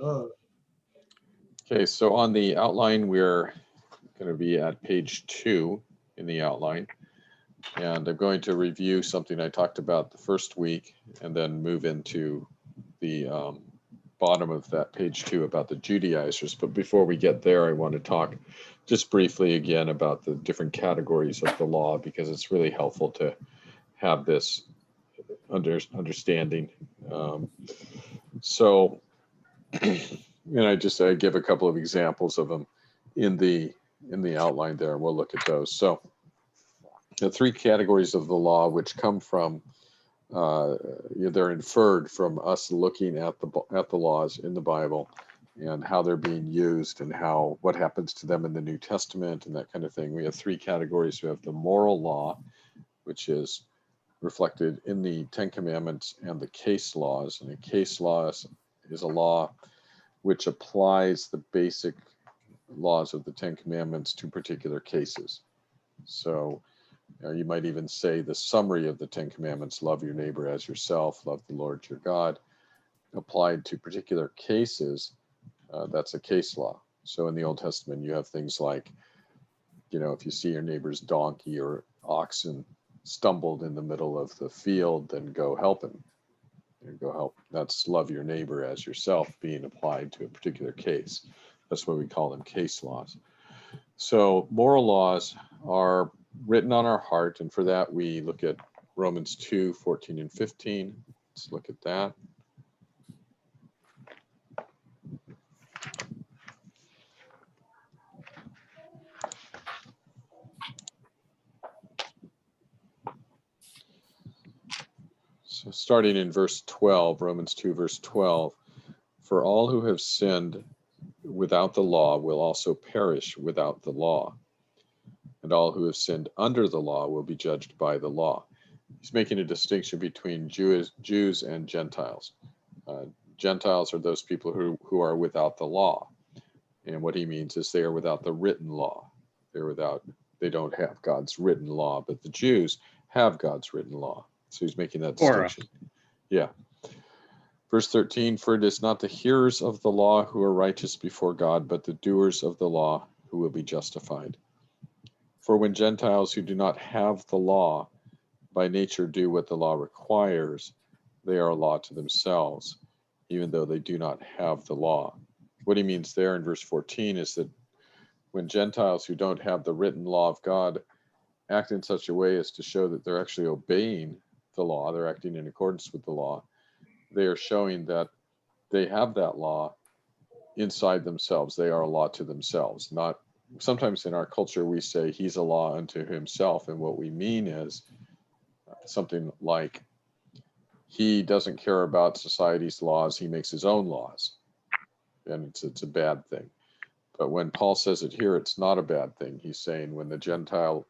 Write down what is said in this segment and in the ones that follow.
Okay, so on the outline, we're going to be at page 2 in the outline. And I'm going to review something I talked about the first week and then move into the bottom of that page 2 about the Judaizers. But before we get there, I want to talk just briefly again about the different categories of the law, because it's really helpful to have this understanding. So, and I give a couple of examples of them in the outline there, and we'll look at those. So the 3 categories of the law, which come from they're inferred from us looking at the laws in the Bible and how they're being used and what happens to them in the New Testament and that kind of thing. We have 3 categories. We have the moral law, which is reflected in the 10 Commandments, and the case laws. And a case law is a law which applies the basic laws of the 10 Commandments to particular cases. So you might even say the summary of the 10 Commandments: love your neighbor as yourself, love the Lord your God, applied to particular cases. That's a case law. So in the Old Testament, you have things like, if you see your neighbor's donkey or oxen stumbled in the middle of the field, then go help him. Go help. That's love your neighbor as yourself being applied to a particular case. That's why we call them case laws. So moral laws are written on our heart, and for that we look at Romans 2:14 and 15. Let's look at that. So starting in verse 12, Romans 2 verse 12, for all who have sinned without the law will also perish without the law, and all who have sinned under the law will be judged by the law. He's making a distinction between Jews and Gentiles. Gentiles are those people who are without the law. And what he means is they are without the written law. They don't have God's written law, but the Jews have God's written law. So he's making that distinction. Yeah. Verse 13, for it is not the hearers of the law who are righteous before God, but the doers of the law who will be justified. For when Gentiles who do not have the law by nature do what the law requires, they are a law to themselves, even though they do not have the law. What he means there in verse 14 is that when Gentiles who don't have the written law of God act in such a way as to show that they're actually obeying the law, they're acting in accordance with the law, they are showing that they have that law inside themselves. They are a law to themselves. Not sometimes in our culture we say he's a law unto himself, and what we mean is something like he doesn't care about society's laws, he makes his own laws, and it's a bad thing. But when Paul says it here, it's not a bad thing. He's saying when the Gentile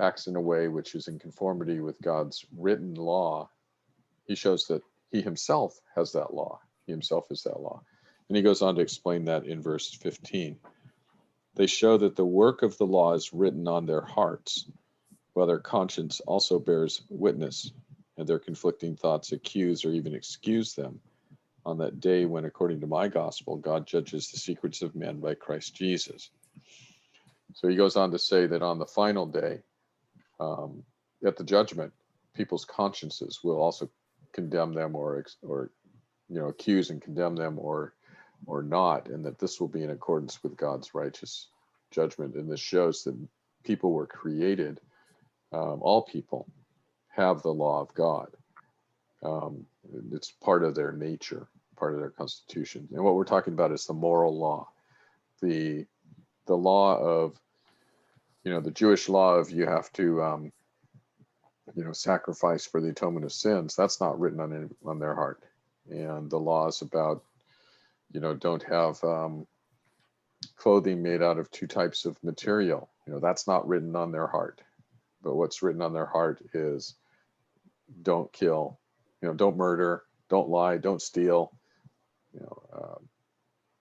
acts in a way which is in conformity with God's written law, he shows that he himself has that law. He himself is that law. And he goes on to explain that in verse 15. They show that the work of the law is written on their hearts, while their conscience also bears witness, and their conflicting thoughts accuse or even excuse them on that day when, according to my gospel, God judges the secrets of men by Christ Jesus. So he goes on to say that on the final day, at the judgment, people's consciences will also condemn them or accuse and condemn them or not, and that this will be in accordance with God's righteous judgment. And this shows that people were created, all people have the law of God. It's part of their nature, part of their constitution. And what we're talking about is the moral law, the law of, the Jewish law of you have to sacrifice for the atonement of sins. That's not written on their heart. And the laws about don't have clothing made out of 2 types of material, that's not written on their heart. But what's written on their heart is don't kill, don't murder, don't lie, don't steal,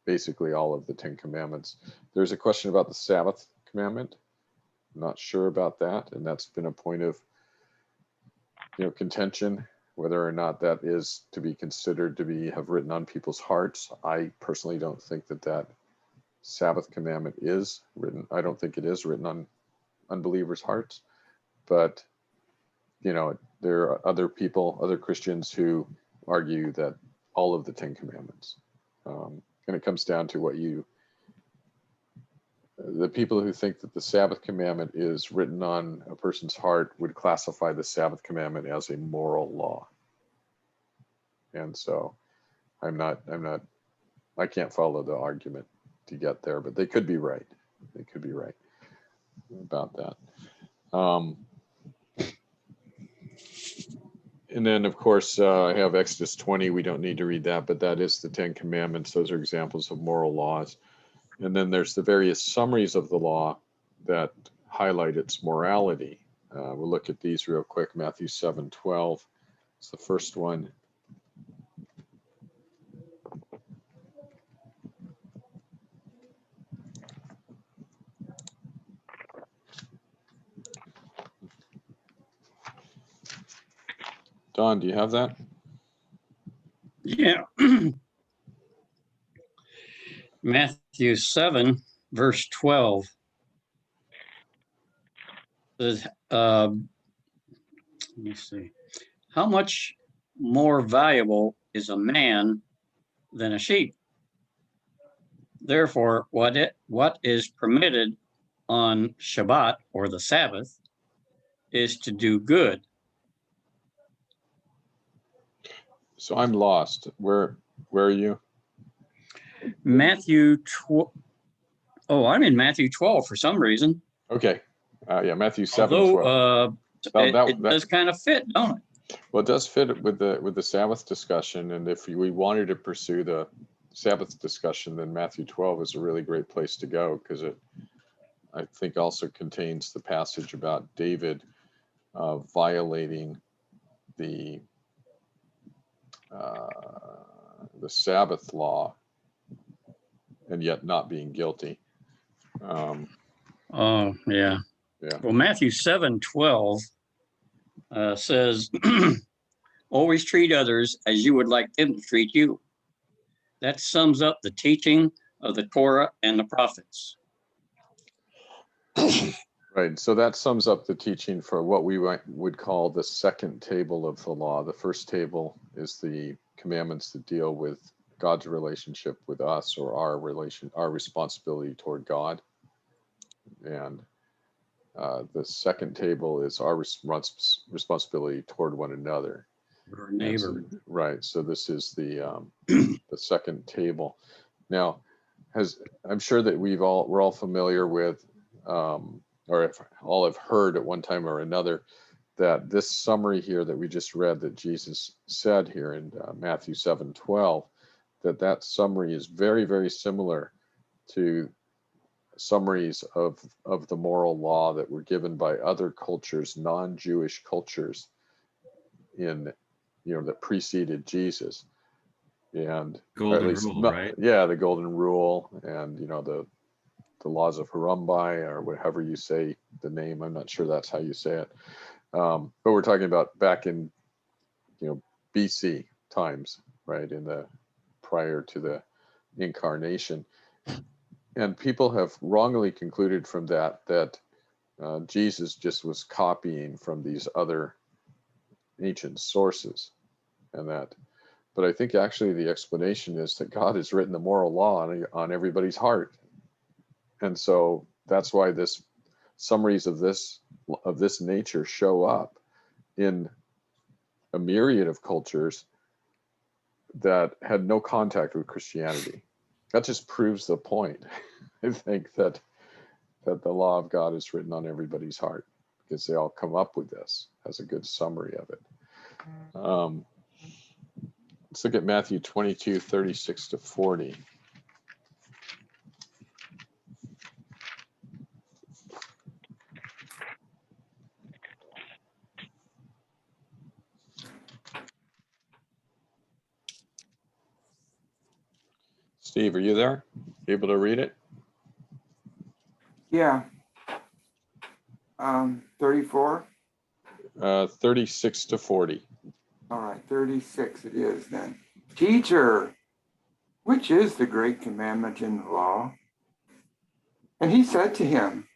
basically all of the 10 commandments. There's a question about the Sabbath commandment. I'm not sure about that, and that's been a point of contention Whether or not that is to be considered to be have written on people's hearts, I personally don't think that Sabbath commandment is written. I don't think it is written on unbelievers' hearts. But there are other people, other Christians who argue that all of the 10 commandments, and it comes down to the people who think that the Sabbath commandment is written on a person's heart would classify the Sabbath commandment as a moral law. And so I can't follow the argument to get there, but they could be right. They could be right about that. And then, of course, I have Exodus 20. We don't need to read that, but that is the 10 commandments. Those are examples of moral laws. And then there's the various summaries of the law that highlight its morality. We'll look at these real quick. Matthew 7:12 is the first one. Don, do you have that? Yeah. Matthew 7, verse 12 says, let me see. How much more valuable is a man than a sheep? Therefore, what is permitted on Shabbat or the Sabbath is to do good. So I'm lost. Where are you? Matthew I'm in Matthew 12 for some reason. Okay. Yeah, Matthew 7:12. Although it does kind of fit, don't it? Well, it does fit with the Sabbath discussion, and if we wanted to pursue the Sabbath discussion, then Matthew 12 is a really great place to go, because it, I think, also contains the passage about David violating the Sabbath law and yet not being guilty. Oh, yeah. Yeah. Well, Matthew 7:12 says, always treat others as you would like them to treat you. That sums up the teaching of the Torah and the prophets. Right. So that sums up the teaching for what we would call the second table of the law. The first table is the commandments that deal with God's relationship with us, or our responsibility toward God. And the second table is our responsibility toward one another. Our neighbor. So, right. So this is the second table. Now, I'm sure that we're all familiar with, or if all have heard at one time or another, that this summary here that we just read that Jesus said here in Matthew 7:12, that summary is very, very similar to summaries of the moral law that were given by other cultures, non-Jewish cultures, that preceded Jesus. And Golden Rule, right? Yeah, the Golden Rule, and the laws of Hammurabi, or whatever you say the name. I'm not sure that's how you say it. But we're talking about back in BC times, right, prior to the incarnation. And people have wrongly concluded from that Jesus just was copying from these other ancient sources, but I think actually the explanation is that God has written the moral law on everybody's heart. And so that's why this summaries of this nature show up in a myriad of cultures that had no contact with Christianity. That just proves the point. I think that the law of God is written on everybody's heart, because they all come up with this as a good summary of it. Let's look at Matthew 22:36-40. Steve, are you there? Able to read it? Yeah. 34. 36-40. All right, 36 it is then. Teacher, which is the great commandment in the law? And he said to him,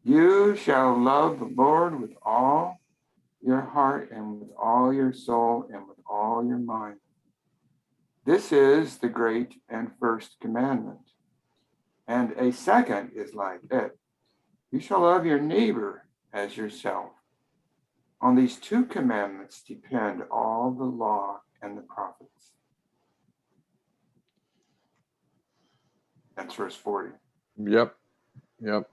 you shall love the Lord with all your heart and with all your soul and with all your mind. This is the great and first commandment. And a second is like it. You shall love your neighbor as yourself. On these two commandments depend all the law and the prophets. That's verse 40. Yep. Yep.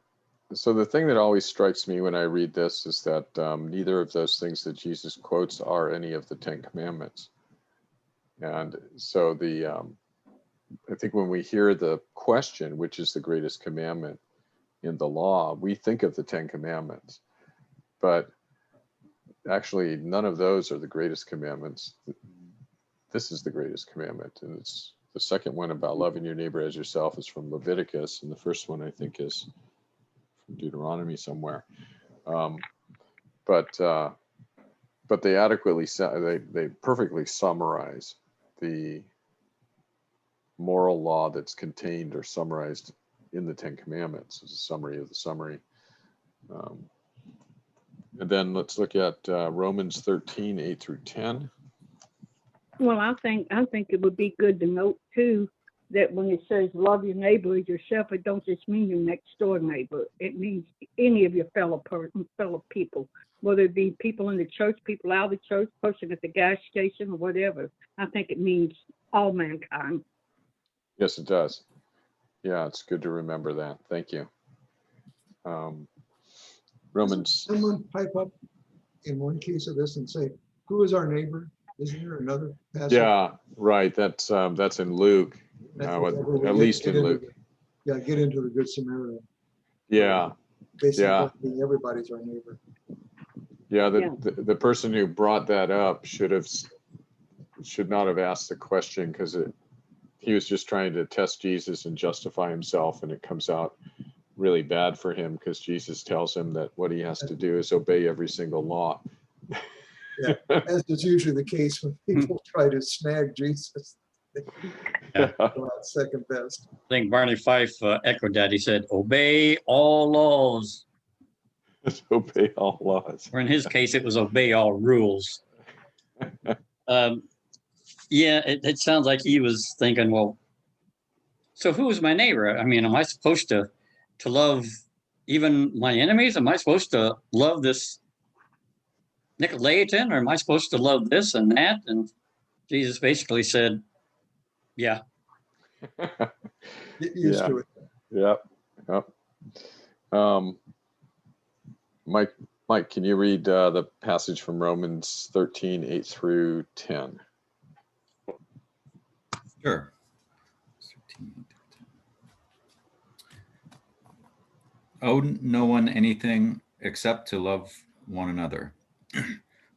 So the thing that always strikes me when I read this is that neither of those things that Jesus quotes are any of the Ten Commandments. And so I think when we hear the question, which is the greatest commandment in the law, we think of the Ten Commandments. But actually, none of those are the greatest commandments. This is the greatest commandment. And it's the second one about loving your neighbor as yourself is from Leviticus. And the first one, I think, is from Deuteronomy somewhere. But they adequately, they perfectly summarize the moral law that's contained or summarized in the Ten Commandments as a summary of the summary. And then let's look at Romans 13, 8 through 10. Well, I think it would be good to note too that when it says love your neighbor as yourself, it don't just mean your next door neighbor. It means any of your fellow people, whether it be people in the church, people out of the church, person at the gas station, or whatever. I think it means all mankind. Yes, it does. Yeah, it's good to remember that. Thank you. Romans. Someone pipe up in one case of this and say, who is our neighbor? Isn't there another passage? Yeah, right. That's in Luke. At least in Luke. Get into the Good Samaritan. Yeah. Basically, everybody's our neighbor. Yeah, the person who brought that up should not have asked the question, because he was just trying to test Jesus and justify himself, and it comes out really bad for him because Jesus tells him that what he has to do is obey every single law. Yeah, as is usually the case when people try to snag Jesus. Yeah. Second best. I think Barney Fife echoed that. He said, obey all laws. Obey all laws. Or in his case, it was obey all rules. Yeah, it sounds like he was thinking, well, so who is my neighbor? I mean, am I supposed to love even my enemies? Am I supposed to love this Nicolaitan, or am I supposed to love this and that? And Jesus basically said, yeah. Get used to it. Yep. Mike, can you read the passage from Romans 13, 8 through 10? Sure. Owe no one anything except to love one another.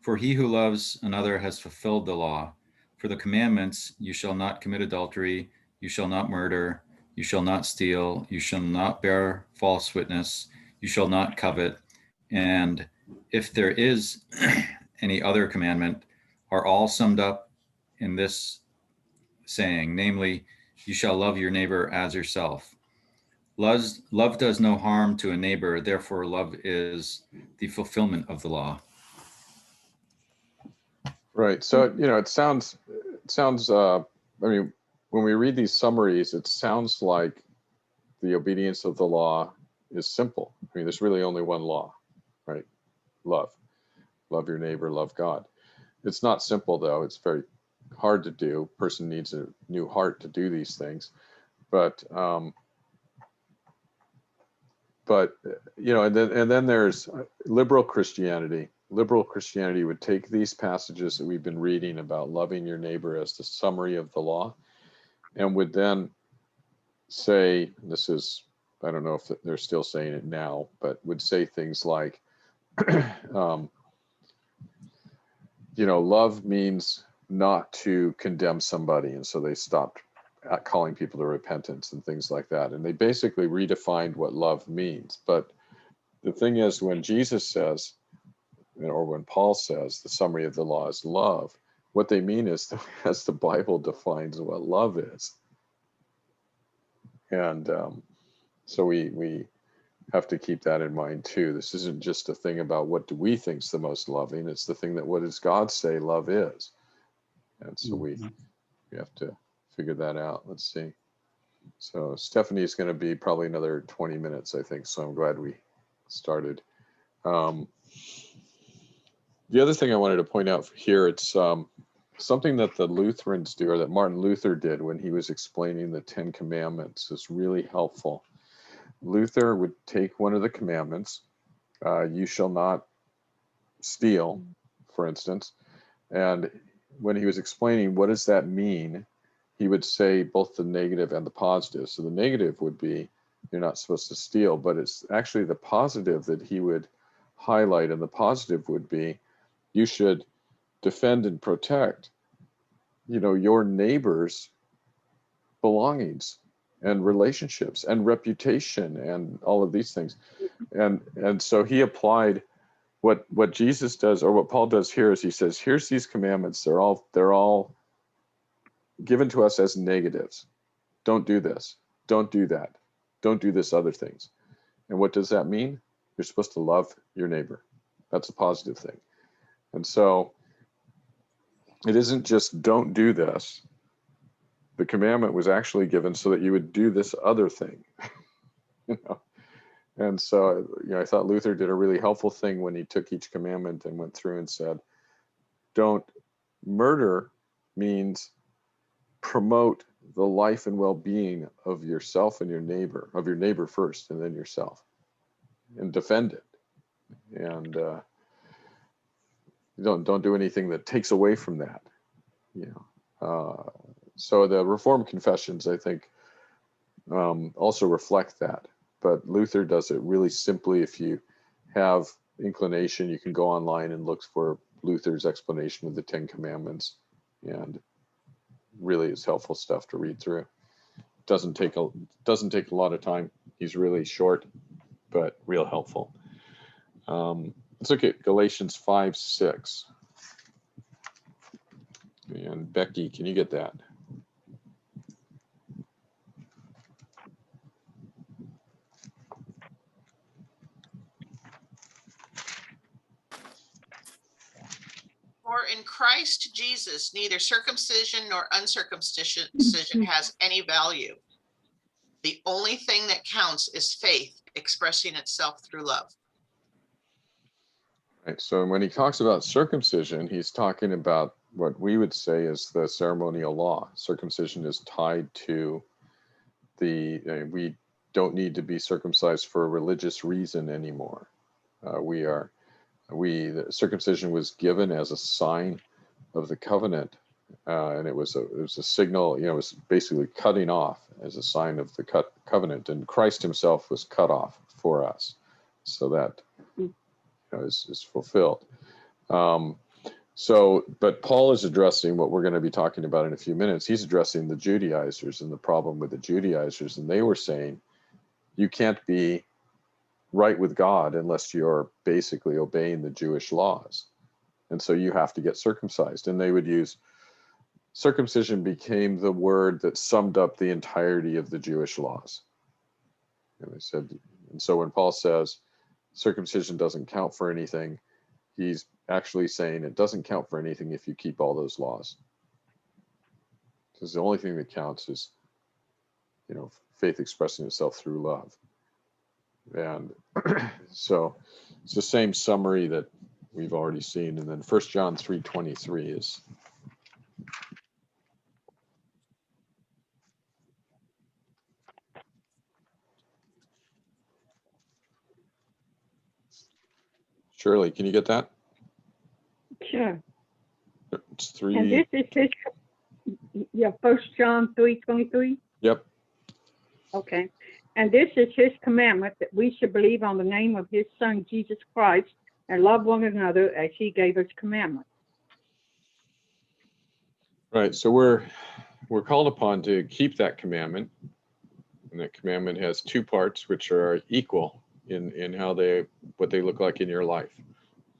For he who loves another has fulfilled the law. For the commandments, you shall not commit adultery, you shall not murder, you shall not steal, you shall not bear false witness, you shall not covet. And if there is any other commandment, are all summed up in this saying, namely, you shall love your neighbor as yourself. Love does no harm to a neighbor, therefore love is the fulfillment of the law. Right. So, it sounds, I mean, when we read these summaries, it sounds like the obedience of the law is simple. I mean, there's really only one law, right? Love your neighbor, love God. It's not simple though. It's very hard to do. A person needs a new heart to do these things. But and then there's liberal Christianity. Liberal Christianity would take these passages that we've been reading about loving your neighbor as the summary of the law, and would then say, this is, I don't know if they're still saying it now, but would say things like, love means not to condemn somebody. And so they stopped calling people to repentance and things like that. And they basically redefined what love means. But the thing is, when Jesus says, or when Paul says the summary of the law is love, what they mean is as the Bible defines what love is. And so we have to keep that in mind too. This isn't just a thing about what do we think's the most loving. It's the thing that what does God say love is? And so we have to figure that out. Let's see. So Stephanie's going to be probably another 20 minutes, I think. So I'm glad we started. The other thing I wanted to point out here, it's something that the Lutherans do, or that Martin Luther did when he was explaining the 10 Commandments, is really helpful. Luther would take one of the commandments, you shall not steal, for instance, and when he was explaining what does that mean, he would say both the negative and the positive. So the negative would be you're not supposed to steal, but it's actually the positive that he would highlight, and the positive would be you should defend and protect, your neighbor's belongings and relationships and reputation and all of these things. And so he applied what Jesus does, or what Paul does here, is he says, here's these commandments. They're all given to us as negatives. Don't do this. Don't do that. Don't do this other things. And what does that mean? You're supposed to love your neighbor. That's a positive thing. And so it isn't just don't do this. The commandment was actually given so that you would do this other thing. And so, I thought Luther did a really helpful thing when he took each commandment and went through and said, don't murder means promote the life and well-being of yourself and your neighbor first, and then yourself, and defend it. And don't do anything that takes away from that. So the Reformed confessions, I think, also reflect that. But Luther does it really simply. If you have inclination, you can go online and look for Luther's explanation of the 10 Commandments, and really is helpful stuff to read through. Doesn't take a lot of time. He's really short, but real helpful. Let's look at Galatians 5:6. And Becky, can you get that? For in Christ Jesus, neither circumcision nor uncircumcision has any value. The only thing that counts is faith expressing itself through love. Right. So when he talks about circumcision, he's talking about what we would say is the ceremonial law. Circumcision is tied to we don't need to be circumcised for a religious reason anymore. The circumcision was given as a sign of the covenant, and it was a signal. It was basically cutting off as a sign of the covenant, and Christ Himself was cut off for us, so that is fulfilled. But Paul is addressing what we're going to be talking about in a few minutes. He's addressing the Judaizers and the problem with the Judaizers, and they were saying you can't be right with God unless you're basically obeying the Jewish laws. And so you have to get circumcised. And they would use circumcision became the word that summed up the entirety of the Jewish laws. And they said, and so when Paul says circumcision doesn't count for anything, he's actually saying it doesn't count for anything if you keep all those laws. Because the only thing that counts is, faith expressing itself through love. And so it's the same summary that we've already seen. And then 1 John 3:23 is. Shirley, can you get that? Sure. It's 3. And this is his, 1 John 3:23. Yep. Okay. And this is his commandment, that we should believe on the name of his Son, Jesus Christ, and love one another as he gave us commandment. Right. So we're called upon to keep that commandment. And that commandment has 2 parts, which are equal in what they look like in your life.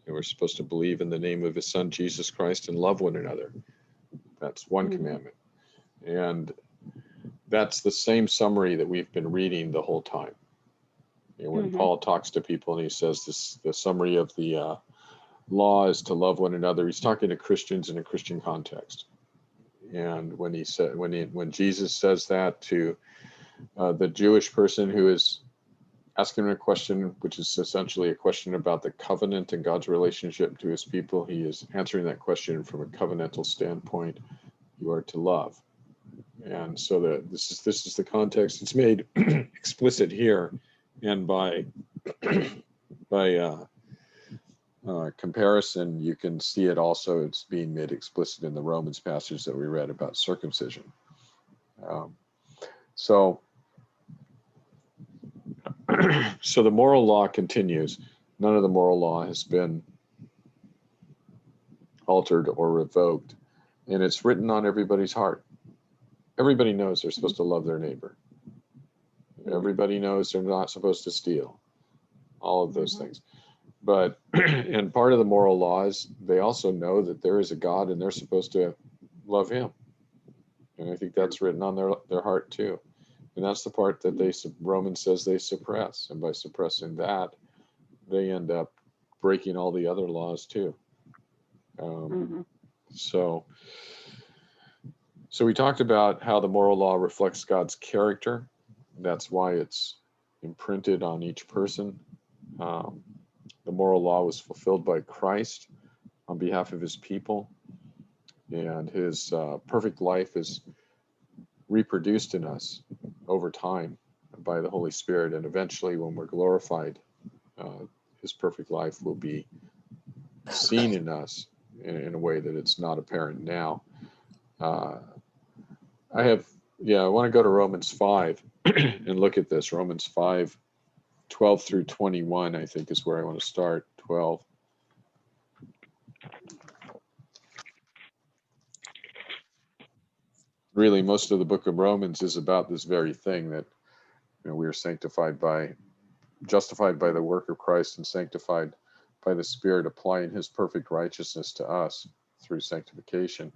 And we're supposed to believe in the name of his son, Jesus Christ, and love one another. That's one Mhm. commandment. And that's the same summary that we've been reading the whole time. You know, when Mhm. Paul talks to people and he says this, the summary of the law is to love one another, he's talking to Christians in a Christian context. And when he said, when Jesus says that to the Jewish person who is asking him a question, which is essentially a question about the covenant and God's relationship to his people, he is answering that question from a covenantal standpoint. You are to love. And so this is the context. It's made explicit here, and by comparison, you can see it also. It's being made explicit in the Romans passage that we read about circumcision. So the moral law continues. None of the moral law has been altered or revoked, and it's written on everybody's heart. Everybody knows they're supposed to love their neighbor. Everybody knows they're not supposed to steal. All of those things. But, and part of the moral law is they also know that there is a God and they're supposed to love him. And I think that's written on their heart too. And that's the part that Romans says they suppress. And by suppressing that, they end up breaking all the other laws too. Mhm. So we talked about how the moral law reflects God's character. That's why it's imprinted on each person. The moral law was fulfilled by Christ on behalf of his people, and his perfect life is reproduced in us over time by the Holy Spirit. And eventually, when we're glorified, his perfect life will be seen in us in a way that it's not apparent now. I want to go to Romans 5 and look at this. Romans 5, 12 through 21, I think is where I want to start. 12. Really, most of the book of Romans is about this very thing, that we are justified by the work of Christ and sanctified by the Spirit, applying his perfect righteousness to us through sanctification.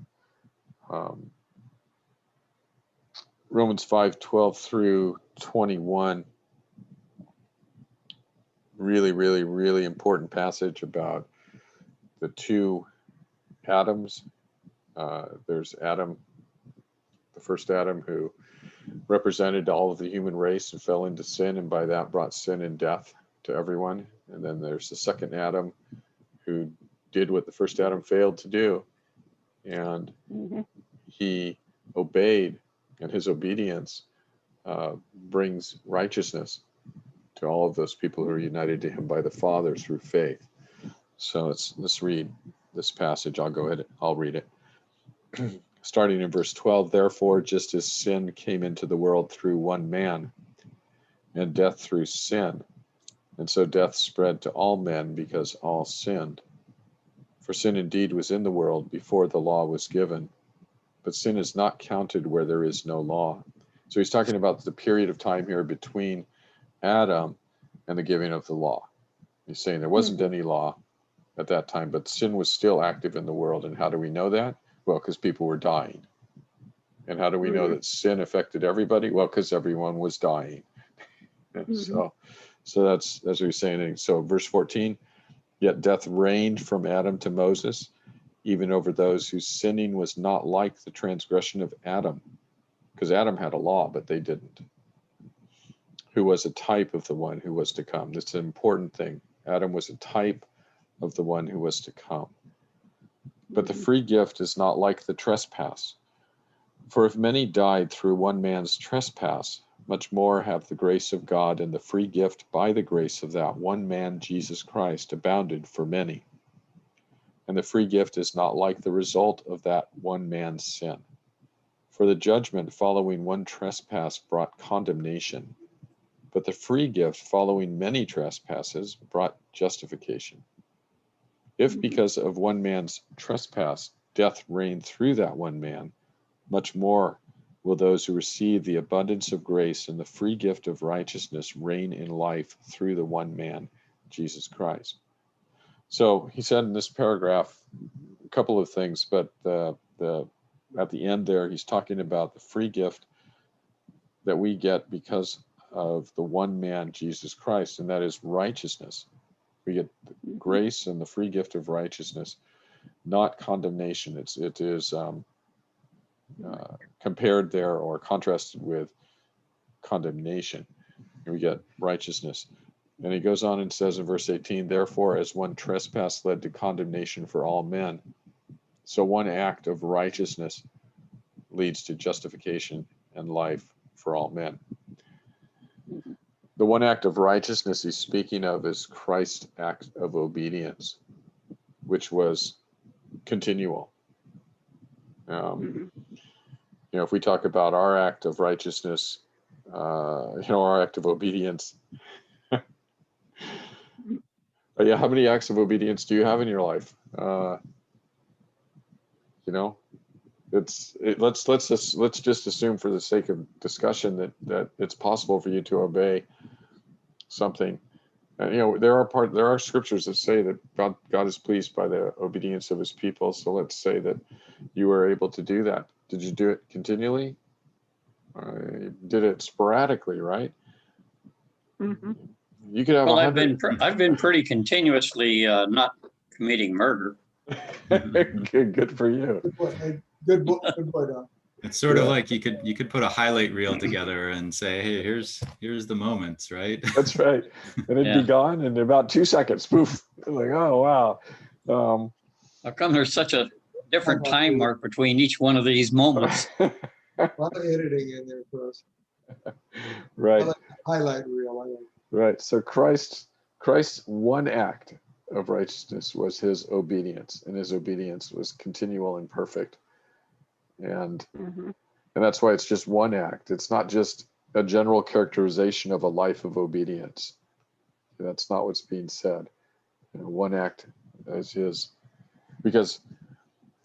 Romans 5, 12 through 21, really, really, really important passage about the two Adams. There's Adam, the first Adam, who represented all of the human race and fell into sin, and by that brought sin and death to everyone. And then there's the second Adam, who did what the first Adam failed to do, and he obeyed, and his obedience brings righteousness to all of those people who are united to him by the Father through faith. So let's read this passage. I'll read it. Starting in verse 12, therefore, just as sin came into the world through one man, and death through sin, and so death spread to all men because all sinned. For sin indeed was in the world before the law was given, but sin is not counted where there is no law. So he's talking about the period of time here between Adam and the giving of the law. He's saying there wasn't any law at that time, but sin was still active in the world. And how do we know that? Well, because people were dying. And how do we know that sin affected everybody? Well, because everyone was dying. So that's what he's saying. So verse 14, yet death reigned from Adam to Moses, even over those whose sinning was not like the transgression of Adam, because Adam had a law, but they didn't, who was a type of the one who was to come. That's an important thing. Adam was a type of the one who was to come. But the free gift is not like the trespass. For if many died through one man's trespass, much more have the grace of God and the free gift by the grace of that one man, Jesus Christ, abounded for many. And the free gift is not like the result of that one man's sin. For the judgment following one trespass brought condemnation, but the free gift following many trespasses brought justification. If because of one man's trespass death reigned through that one man, much more will those who receive the abundance of grace and the free gift of righteousness reign in life through the one man, Jesus Christ. So he said in this paragraph a couple of things, but at the end there, he's talking about the free gift that we get because of the one man, Jesus Christ, and that is righteousness. We get grace and the free gift of righteousness, not condemnation. It is compared there or contrasted with condemnation. And we get righteousness. And he goes on and says in verse 18, therefore, as one trespass led to condemnation for all men, so one act of righteousness leads to justification and life for all men. The one act of righteousness he's speaking of is Christ's act of obedience, which was continual. If we talk about our act of righteousness, our act of obedience. Yeah, how many acts of obedience do you have in your life? Let's just assume, for the sake of discussion, that it's possible for you to obey something. There are scriptures that say that God is pleased by the obedience of his people. So let's say that you were able to do that. Did you do it continually? You did it sporadically, right? Mm-hmm. You could have Well, 100. I've been pretty continuously not committing murder. Good for you. Good boy, hey, good boy, Don. It's sort of Yeah. like you could put a highlight reel together and say, hey, here's the moments, right? That's right. And it'd Yeah. be gone in about 2 seconds. Poof. Like, oh wow. How come there's such a different time mark between each one of these moments? A lot of editing in there for us. Right. Highlight reel. I like. Right. So Christ's one act of righteousness was his obedience, and his obedience was continual and perfect. And that's why it's just one act. It's not just a general characterization of a life of obedience. That's not what's being said. One act is his, because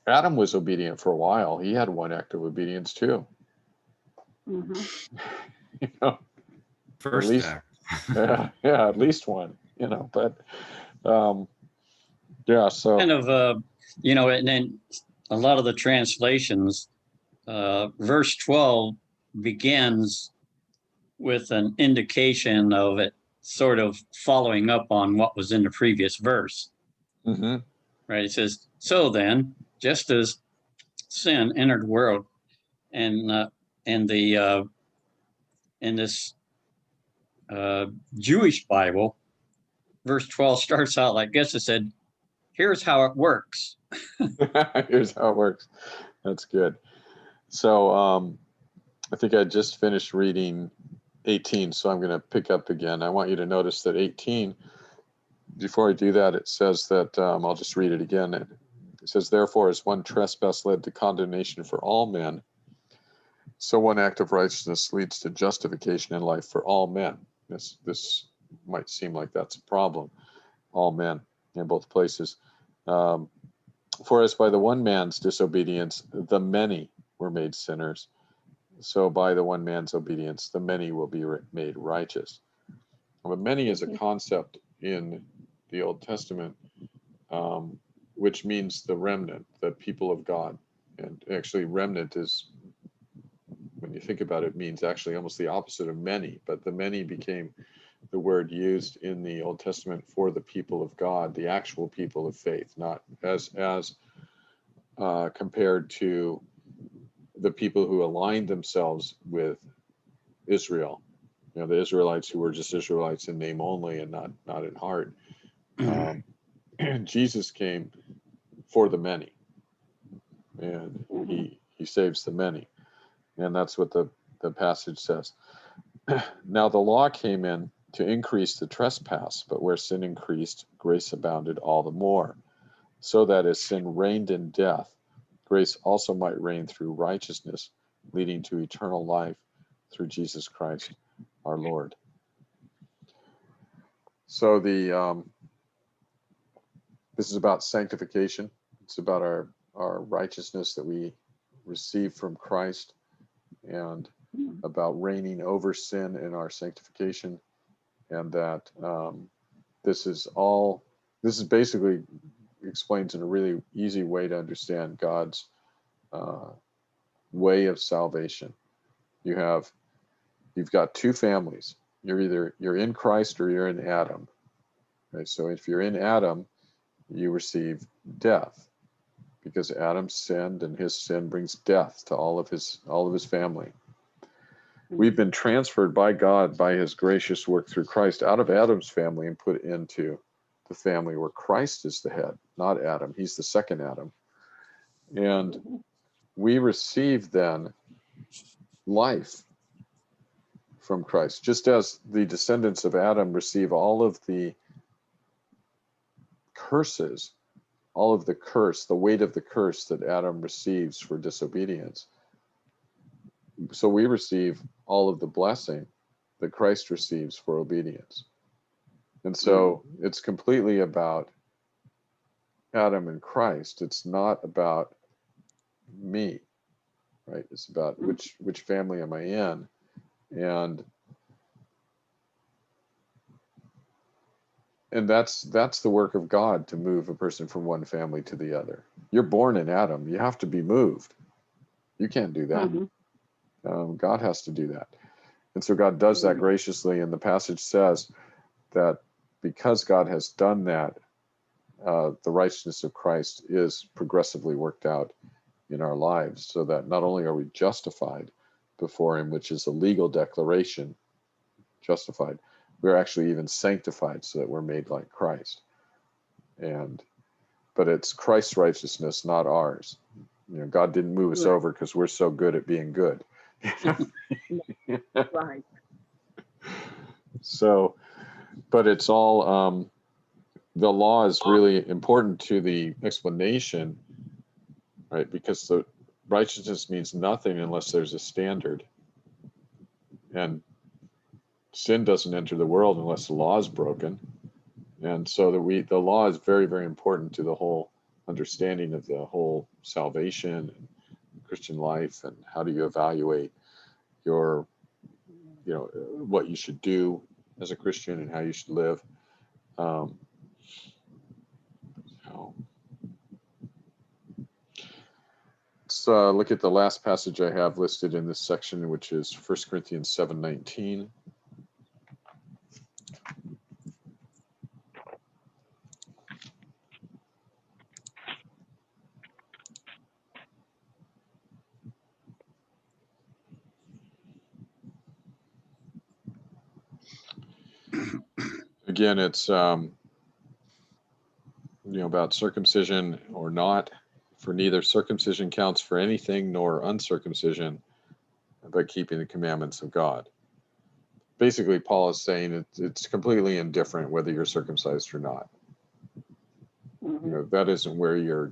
Adam was obedient for a while. He had one act of obedience too. First least- act. yeah, at least one. But yeah. So Kind of, and then a lot of the translations, verse 12 begins with an indication of it sort of following up on what was in the previous verse. mhm. Right? It says, so then, just as sin entered the world, and in this Jewish Bible, verse 12 starts out like this. It said, here's how it works. Here's how it works. That's good. So I think I just finished reading 18, so I'm going to pick up again. I want you to notice that 18, before I do that, it says that, I'll just read it again. It says, therefore, as one trespass led to condemnation for all men, so one act of righteousness leads to justification and life for all men. This might seem like that's a problem. All men in both places. For as by the one man's disobedience, the many were made sinners, so by the one man's obedience, the many will be made righteous. But many is a concept in the Old Testament, which means the remnant, the people of God. And actually, remnant is, when you think about it, means actually almost the opposite of many. But the many became the word used in the Old Testament for the people of God, the actual people of faith, not as compared to the people who aligned themselves with Israel. The Israelites who were just Israelites in name only and not in heart. Jesus came for the many, and he saves the many, and that's what the passage says. Now the law came in to increase the trespass, but where sin increased, grace abounded all the more, so that as sin reigned in death, grace also might reign through righteousness, leading to eternal life through Jesus Christ our Lord. So this is about sanctification. It's about our righteousness that we receive from Christ, and about reigning over sin in our sanctification, and that this is all this is basically explains in a really easy way to understand God's way of salvation. You've got two families. You're in Christ or you're in Adam. Right? So if you're in Adam, you receive death because Adam sinned, and his sin brings death to all of his family. We've been transferred by God, by his gracious work through Christ, out of Adam's family and put into the family where Christ is the head, not Adam. He's the second Adam. And we receive then life from Christ, just as the descendants of Adam receive all of the curses, all of the curse, the weight of the curse that Adam receives for disobedience. So we receive all of the blessing that Christ receives for obedience. And so it's completely about Adam and Christ. It's not about me, right? It's about which family am I in? And that's the work of God, to move a person from one family to the other. You're born in Adam. You have to be moved. You can't do that. God has to do that. And so God does that graciously. And the passage says that because God has done that, the righteousness of Christ is progressively worked out in our lives, so that not only are we justified before him, which is a legal declaration, justified, we're actually even sanctified so that we're made like Christ. But it's Christ's righteousness, not ours. God didn't move us over because we're so good at being good. Right. So, but it's all, the law is really important to the explanation, right? Because the righteousness means nothing unless there's a standard. And sin doesn't enter the world unless the law is broken. And so the law is very, very important to the whole understanding of the whole salvation and Christian life, and how do you evaluate your, what you should do as a Christian and how you should live. Let's look at the last passage I have listed in this section, which is 1 Corinthians 7:19. Again, it's about circumcision or not. For neither circumcision counts for anything nor uncircumcision, but keeping the commandments of God. Basically, Paul is saying it's completely indifferent whether you're circumcised or not. That isn't where your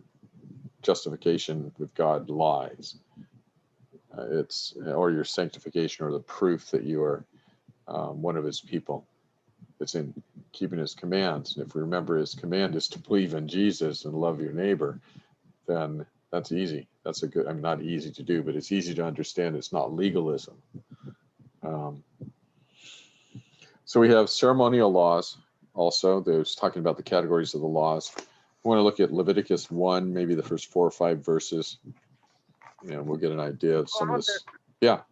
justification with God lies. Or your sanctification, or the proof that you are one of his people. It's in keeping his commands. And if we remember, his command is to believe in Jesus and love your neighbor, then that's easy. That's not easy to do, but it's easy to understand. It's not legalism. So we have ceremonial laws also. There's talking about the categories of the laws. I want to look at Leviticus 1, maybe the first 4 or 5 verses. We'll get an idea of some of this. Yeah.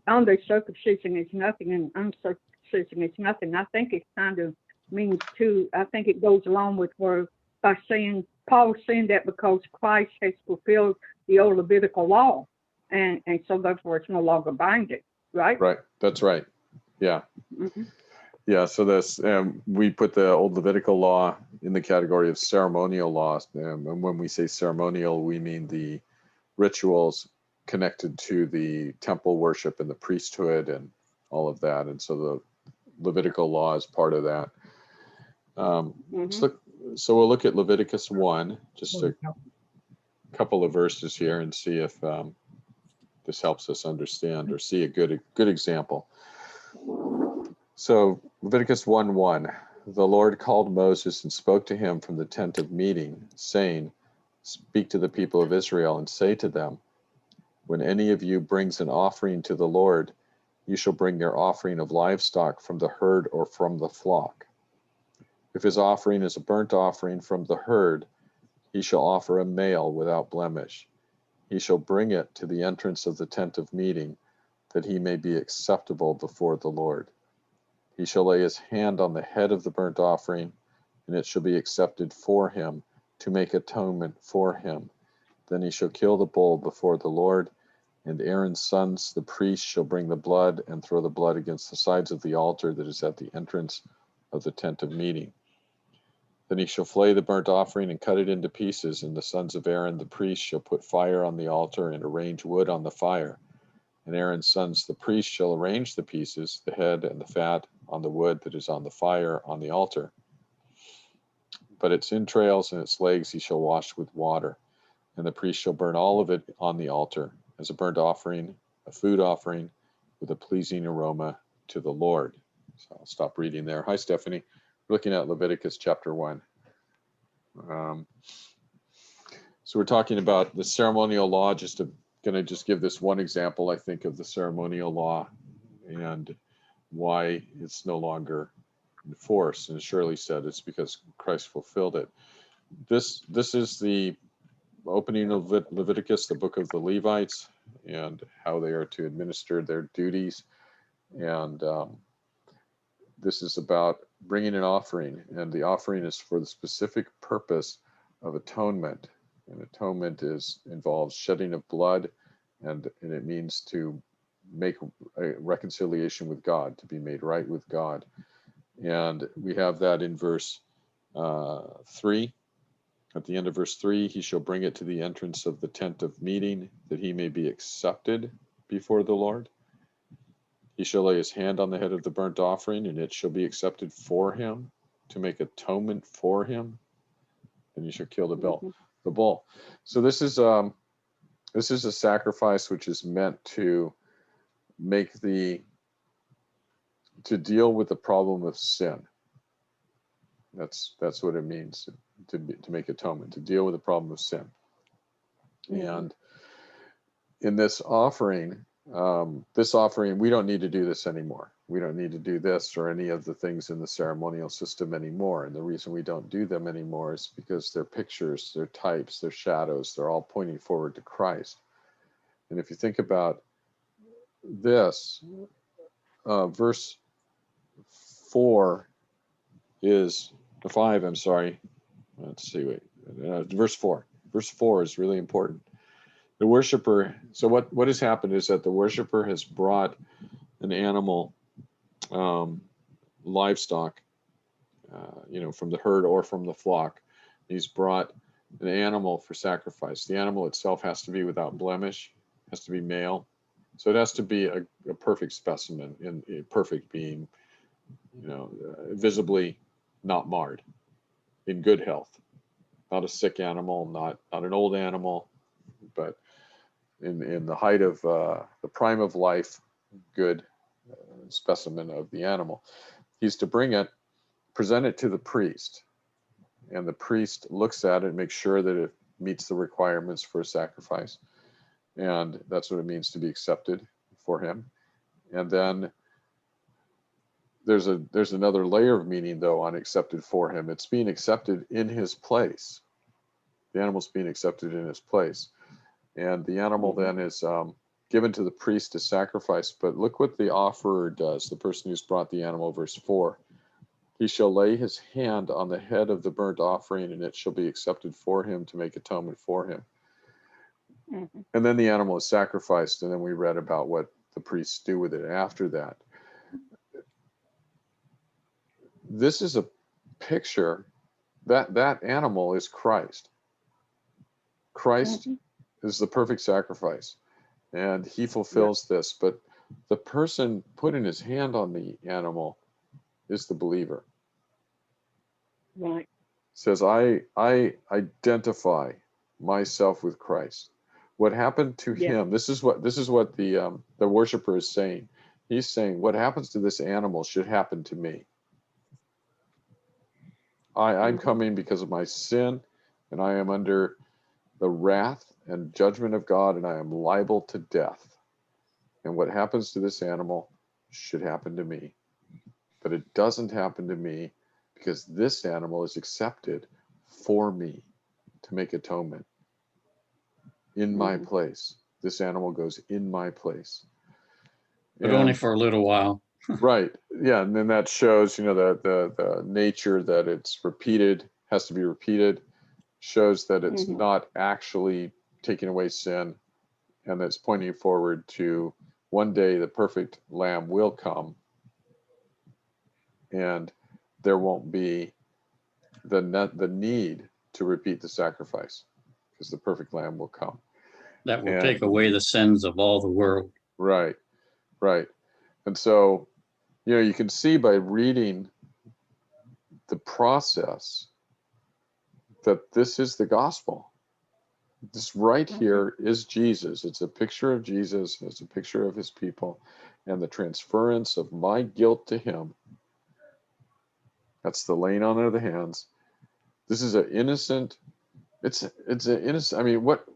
Under circumcision is nothing, and uncircumcision is nothing. I think it kind of means too. I think it goes along with where by saying Paul's saying that because Christ has fulfilled the old Levitical law, and so therefore it's no longer binding, right? Right. That's right. Yeah. Yeah. So this we put the old Levitical law in the category of ceremonial laws, and when we say ceremonial, we mean the rituals connected to the temple worship and the priesthood and all of that. And so the Levitical law is part of that. So we'll look at Leviticus 1, just a couple of verses here, and see if this helps us understand or see a good example. So Leviticus 1:1, the Lord called Moses and spoke to him from the tent of meeting, saying, speak to the people of Israel and say to them, when any of you brings an offering to the Lord, you shall bring your offering of livestock from the herd or from the flock. If his offering is a burnt offering from the herd, he shall offer a male without blemish. He shall bring it to the entrance of the tent of meeting, that he may be acceptable before the Lord. He shall lay his hand on the head of the burnt offering, and it shall be accepted for him to make atonement for him. Then he shall kill the bull before the Lord, and Aaron's sons, the priests, shall bring the blood and throw the blood against the sides of the altar that is at the entrance of the tent of meeting. Then he shall flay the burnt offering and cut it into pieces, and the sons of Aaron, the priest, shall put fire on the altar and arrange wood on the fire. And Aaron's sons, the priests, shall arrange the pieces, the head and the fat, on the wood that is on the fire on the altar. But its entrails and its legs he shall wash with water, and the priest shall burn all of it on the altar as a burnt offering, a food offering, with a pleasing aroma to the Lord. So I'll stop reading there. Hi, Stephanie. We're looking at Leviticus chapter 1. So we're talking about the ceremonial law. Going to just give this one example, I think, of the ceremonial law and why it's no longer in force. And Shirley said it's because Christ fulfilled it. This is the opening of Leviticus, the book of the Levites, and how they are to administer their duties. And this is about bringing an offering, and the offering is for the specific purpose of atonement. And atonement involves shedding of blood, and it means to make a reconciliation with God, to be made right with God. And we have that in verse 3. At the end of verse 3, he shall bring it to the entrance of the tent of meeting, that he may be accepted before the Lord. He shall lay his hand on the head of the burnt offering, and it shall be accepted for him to make atonement for him. And he shall kill the bull. So this is a sacrifice which is meant to deal with the problem of sin. That's what it means to make atonement, to deal with the problem of sin. And in this offering, we don't need to do this anymore. We don't need to do this or any of the things in the ceremonial system anymore. And the reason we don't do them anymore is because they're pictures, they're types, they're shadows, they're all pointing forward to Christ. And if you think about this, verse 4 is 5, I'm sorry. Let's see, verse 4. Verse 4 is really important. The worshiper, so what has happened is that the worshiper has brought an animal, livestock, from the herd or from the flock. He's brought an animal for sacrifice. The animal itself has to be without blemish, has to be male. So it has to be a perfect specimen, in a perfect being, visibly not marred, in good health. Not a sick animal, not an old animal, but in the height of the prime of life, good specimen of the animal. He's to bring it, present it to the priest, and the priest looks at it and makes sure that it meets the requirements for a sacrifice. And that's what it means to be accepted for him. And then there's another layer of meaning, though, on accepted for him. It's being accepted in his place. The animal's being accepted in his place. And the animal then is given to the priest to sacrifice. But look what the offerer does, the person who's brought the animal, verse 4. He shall lay his hand on the head of the burnt offering, and it shall be accepted for him to make atonement for him. And then the animal is sacrificed, and then we read about what the priests do with it after that. This is a picture that animal is Christ. Christ is the perfect sacrifice, and he fulfills this. But the person putting his hand on the animal is the believer. Right. Says, I identify myself with Christ. What happened to him? This is what the worshiper is saying. He's saying, what happens to this animal should happen to me. I'm coming because of my sin, and I am under the wrath and judgment of God, and I am liable to death. And what happens to this animal should happen to me. But it doesn't happen to me because this animal is accepted for me to make atonement in my place. This animal goes in my place. But only And- for a little while. right. Yeah. And then that shows, the nature that it's repeated, has to be repeated, shows that it's not actually taking away sin, and that's pointing forward to one day the perfect lamb will come, and there won't be the need to repeat the sacrifice, because the perfect lamb will come. That will And- take away the sins of all the world. Right. And so, you can see by reading the process that this is the gospel. This right here is Jesus. It's a picture of Jesus. It's a picture of his people, and the transference of my guilt to him. That's the laying on of the hands. This is an innocent. It's an innocent. I mean, what?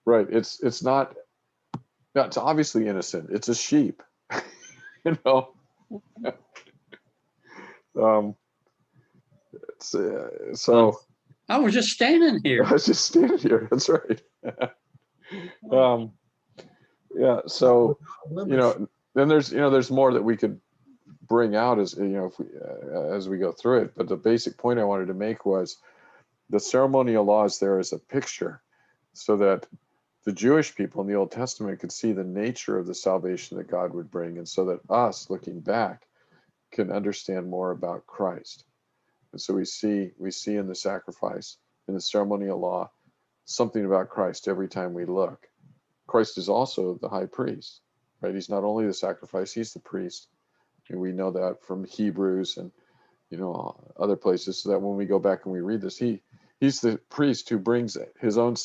Right. It's not. No, it's obviously innocent. It's a sheep. So I was just standing here. I was just standing here. That's right. Yeah. So then there's more that we could bring out as if we as we go through it. But the basic point I wanted to make was the ceremonial laws there is a picture, so that the Jewish people in the Old Testament could see the nature of the salvation that God would bring, and so that us looking back can understand more about Christ. And so we see in the sacrifice, in the ceremonial law, something about Christ every time we look. Christ is also the high priest, right? He's not only the sacrifice, he's the priest. And we know that from Hebrews and other places, so that when we go back and we read this, he's the priest who brings his own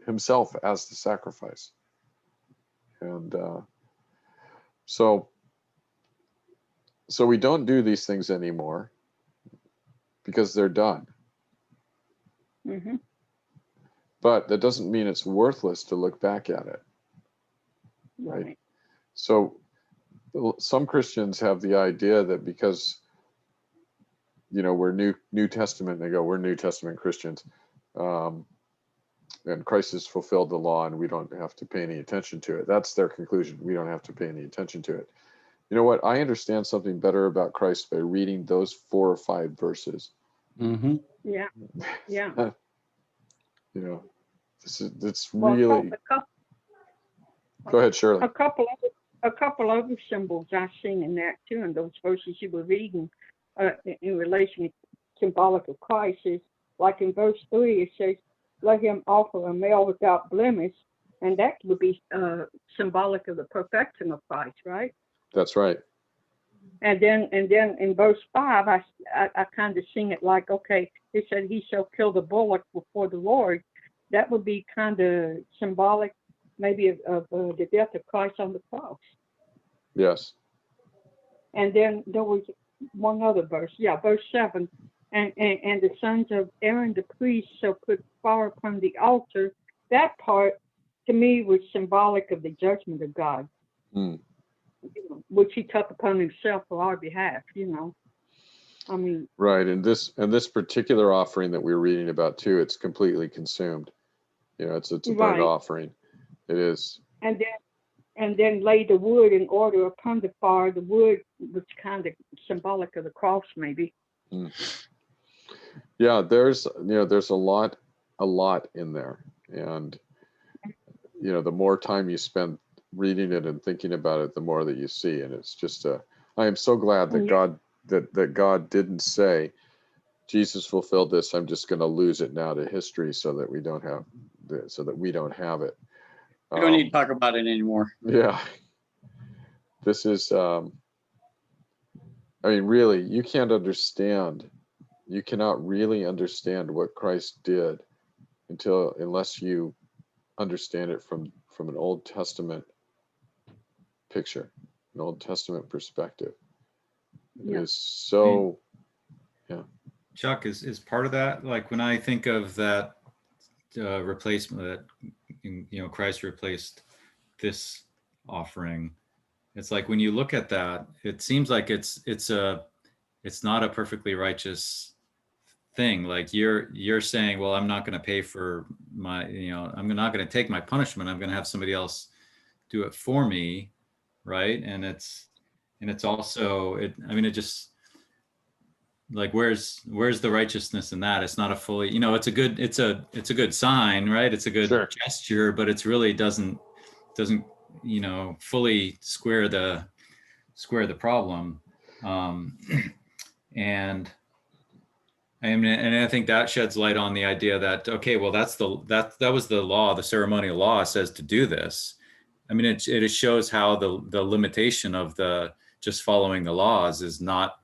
himself as the sacrifice. And so we don't do these things anymore because they're done. But that doesn't mean it's worthless to look back at it. Right. So some Christians have the idea that because we're New Testament, they go, we're New Testament Christians, and Christ has fulfilled the law and we don't have to pay any attention to it. That's their conclusion. We don't have to pay any attention to it. You know what? I understand something better about Christ by reading those 4 or 5 verses. Yeah. It's really. Go ahead, Shirley. A couple other symbols I've seen in that too, in those verses you were reading, in relation to symbolic of Christ, is like in verse 3, it says, "Let him offer a male without blemish," and that would be symbolic of the perfection of Christ, right? That's right. And then in verse 5, I kind of seen it like, okay, it said, "He shall kill the bullock before the Lord." That would be kind of symbolic, maybe of the death of Christ on the cross. Yes. And then there was one other verse, verse 7, and the sons of Aaron the priest shall put fire upon the altar. That part to me was symbolic of the judgment of God, which he took upon himself for our behalf. I mean, right. And this particular offering that we're reading about too, it's completely consumed. It's a burnt offering. It is. And then lay the wood in order upon the fire. The wood was kind of symbolic of the cross, maybe. Yeah, there's a lot in there, and the more time you spend reading it and thinking about it, the more that you see. And it's just I am so glad that God that God didn't say, Jesus fulfilled this, I'm just going to lose it now to history so that we don't have it. We don't need to talk about it anymore. Yeah. This is, really, you cannot really understand what Christ did unless you understand it from an Old Testament picture, an Old Testament perspective. It is so, Chuck, is part of that, like when I think of that replacement that Christ replaced this offering, it's like when you look at that, it seems like it's it's not a perfectly righteous thing. Like you're saying, well, I'm not going to pay for my, I'm not going to take my punishment. I'm going to have somebody else do it for me, right? And it's also it just, like, where's the righteousness in that? It's not a fully, it's a good sign, right? It's a good Sure. gesture, but it's really doesn't fully square the problem. And I think that sheds light on the idea that, okay, well, that was the law. The ceremonial law says to do this. I mean, it shows how the limitation of the just following the laws is not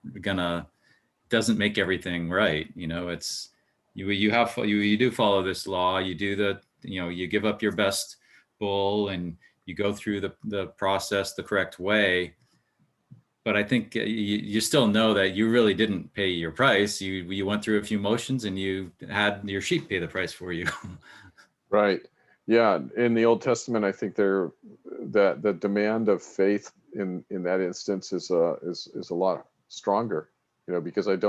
doesn't make everything right. It's you do follow this law. You do you give up your best bull and you go through the process the correct way. But I think you still know that you really didn't pay your price. You went through a few motions and you had your sheep pay the price for you. Right. Yeah. In the Old Testament, I think that the demand of faith in that instance is a lot stronger, because I'm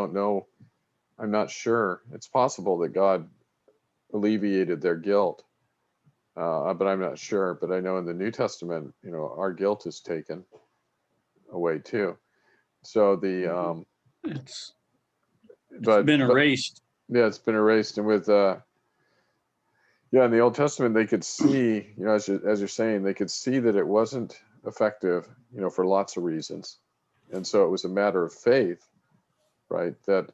not sure. It's possible that God alleviated their guilt, but I'm not sure. But I know in the New Testament, our guilt is taken away too. So It's but been erased. yeah, it's been erased. And with in the Old Testament, they could see, as you're saying, they could see that it wasn't effective, for lots of reasons. And so it was a matter of faith, right? That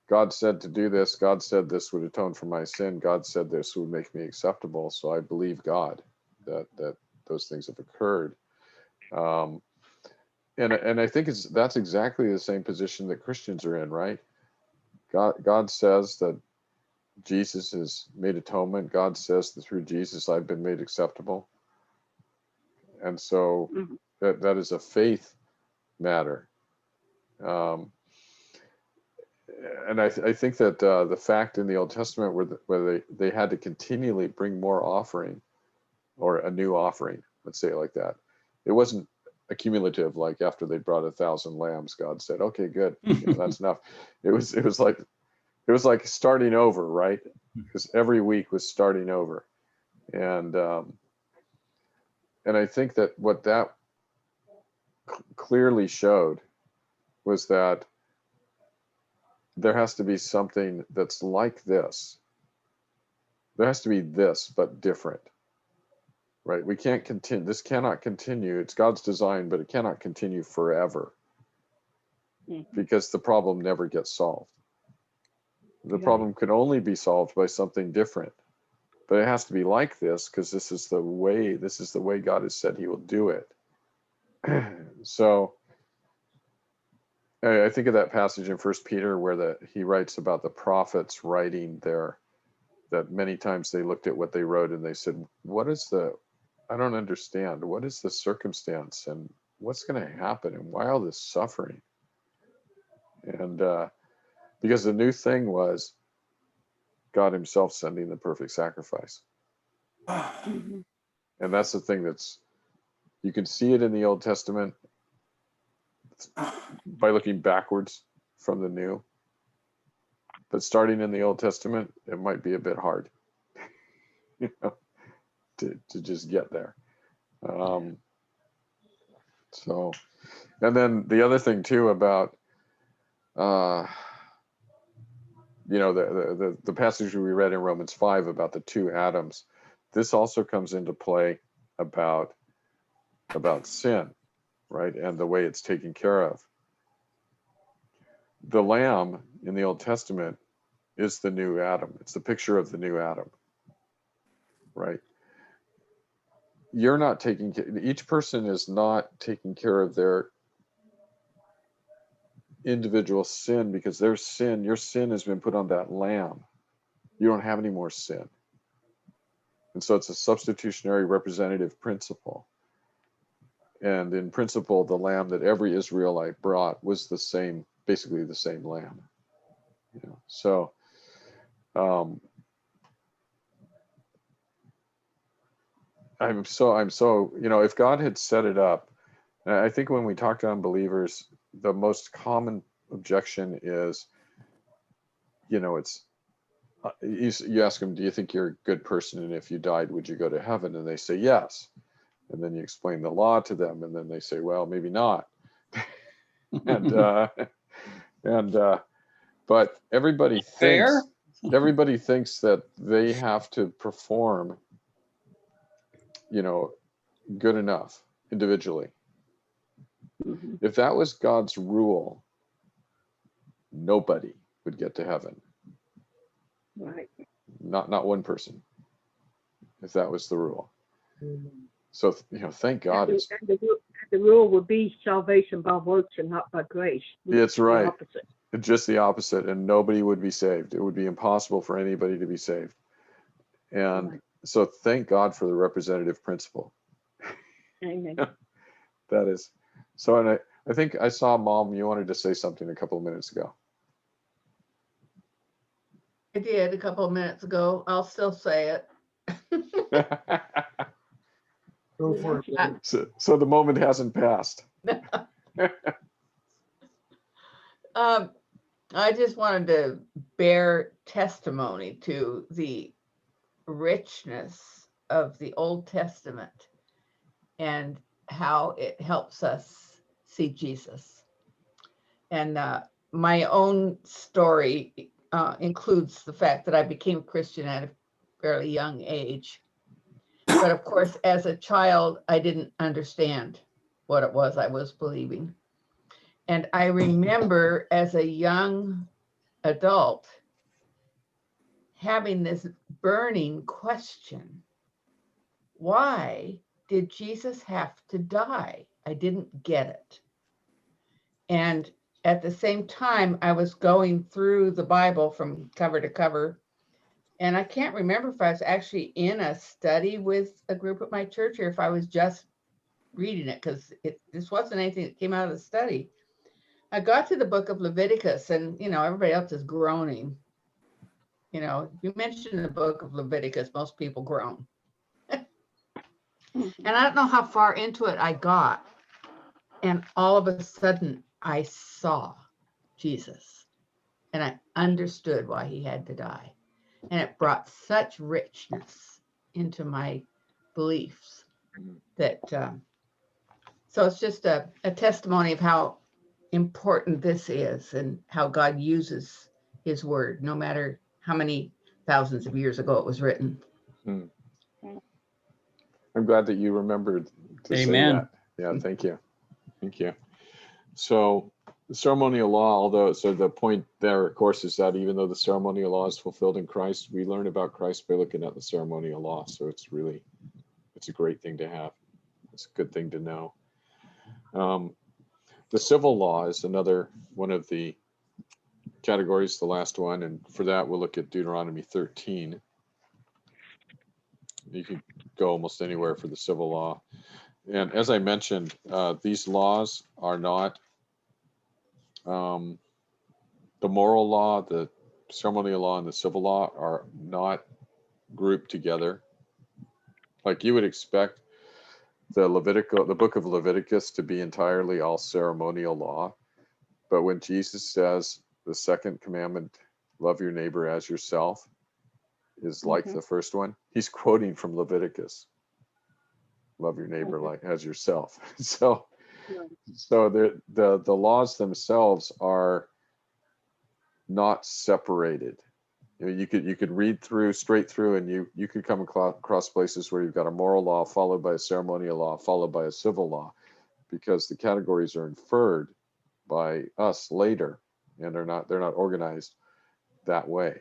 God said to do this. God said this would atone for my sin. God said this would make me acceptable. So I believe God that those things have occurred. And I think that's exactly the same position that Christians are in, right? God says that Jesus has made atonement. God says that through Jesus I've been made acceptable. And so that is a faith matter. And I think that the fact in the Old Testament where they had to continually bring more offering, or a new offering, let's say it like that. It wasn't accumulative, like after they brought 1,000 lambs, God said, okay, good, that's enough. It was like starting over, right? Because every week was starting over. And I think that what that clearly showed was that there has to be something that's like this. There has to be this, but different, right? We can't continue. This cannot continue. It's God's design, but it cannot continue forever because the problem never gets solved. The problem can only be solved by something different, but it has to be like this because this is the way God has said he will do it. So I think of that passage in 1 Peter where he writes about the prophets writing that many times they looked at what they wrote and they said, I don't understand. What is the circumstance and what's going to happen and why all this suffering? And because the new thing was God himself sending the perfect sacrifice. And that's the thing you can see it in the Old Testament by looking backwards from the new. But starting in the Old Testament, it might be a bit hard, to just get there. So, and then the other thing too about, the passage we read in Romans 5 about the two Adams, this also comes into play about sin, right? And the way it's taken care of. The lamb in the Old Testament is the new Adam. It's the picture of the new Adam, right? Each person is not taking care of their individual sin because your sin has been put on that lamb. You don't have any more sin. And so it's a substitutionary representative principle. And in principle, the lamb that every Israelite brought was basically the same lamb. So I'm so if God had set it up, and I think when we talk to unbelievers, the most common objection is, it's, you ask them, do you think you're a good person? And if you died, would you go to heaven? And they say, yes. And then you explain the law to them. And then they say, well, maybe not. and, but everybody Fair. thinks that they have to perform, good enough individually. Mhm. If that was God's rule, nobody would get to heaven. Right. Not one person, if that was the rule. So, thank God. And the rule would be salvation by works and not by grace. It's The right. opposite. Just the opposite, and nobody would be saved. It would be impossible for anybody to be saved. And Right. so thank God for the representative principle. Amen. That is. So, and I think I saw, Mom, you wanted to say something a couple of minutes ago. I did a couple of minutes ago. I'll still say it. Go for it. David. So the moment hasn't passed. I just wanted to bear testimony to the richness of the Old Testament and how it helps us see Jesus. And my own story includes the fact that I became a Christian at a fairly young age. But of course, as a child, I didn't understand what it was I was believing. And I remember as a young adult having this burning question: why did Jesus have to die? I didn't get it. And at the same time, I was going through the Bible from cover to cover. And I can't remember if I was actually in a study with a group at my church or if I was just reading it, because this wasn't anything that came out of the study. I got to the book of Leviticus, and everybody else is groaning. If you mention the book of Leviticus, most people groan. And I don't know how far into it I got. And all of a sudden I saw Jesus and I understood why he had to die. And it brought such richness into my beliefs that, so it's just a testimony of how important this is and how God uses his word, no matter how many thousands of years ago it was written. I'm glad that you remembered to Amen. say that. Yeah, thank you. Thank you. So the ceremonial law, so the point there, of course, is that even though the ceremonial law is fulfilled in Christ, we learn about Christ by looking at the ceremonial law. So it's a great thing to have. It's a good thing to know. The civil law is another one of the categories, the last one. And for that, we'll look at Deuteronomy 13. You can go almost anywhere for the civil law. And as I mentioned, these laws are not the moral law, the ceremonial law, and the civil law are not grouped together. Like you would expect the book of Leviticus to be entirely all ceremonial law. But when Jesus says the second commandment, love your neighbor as yourself, is like the first one, he's quoting from Leviticus. Love your neighbor like as yourself. So the laws themselves are not separated. You could read straight through, and you could come across places where you've got a moral law followed by a ceremonial law followed by a civil law, because the categories are inferred by us later, and they're not organized that way.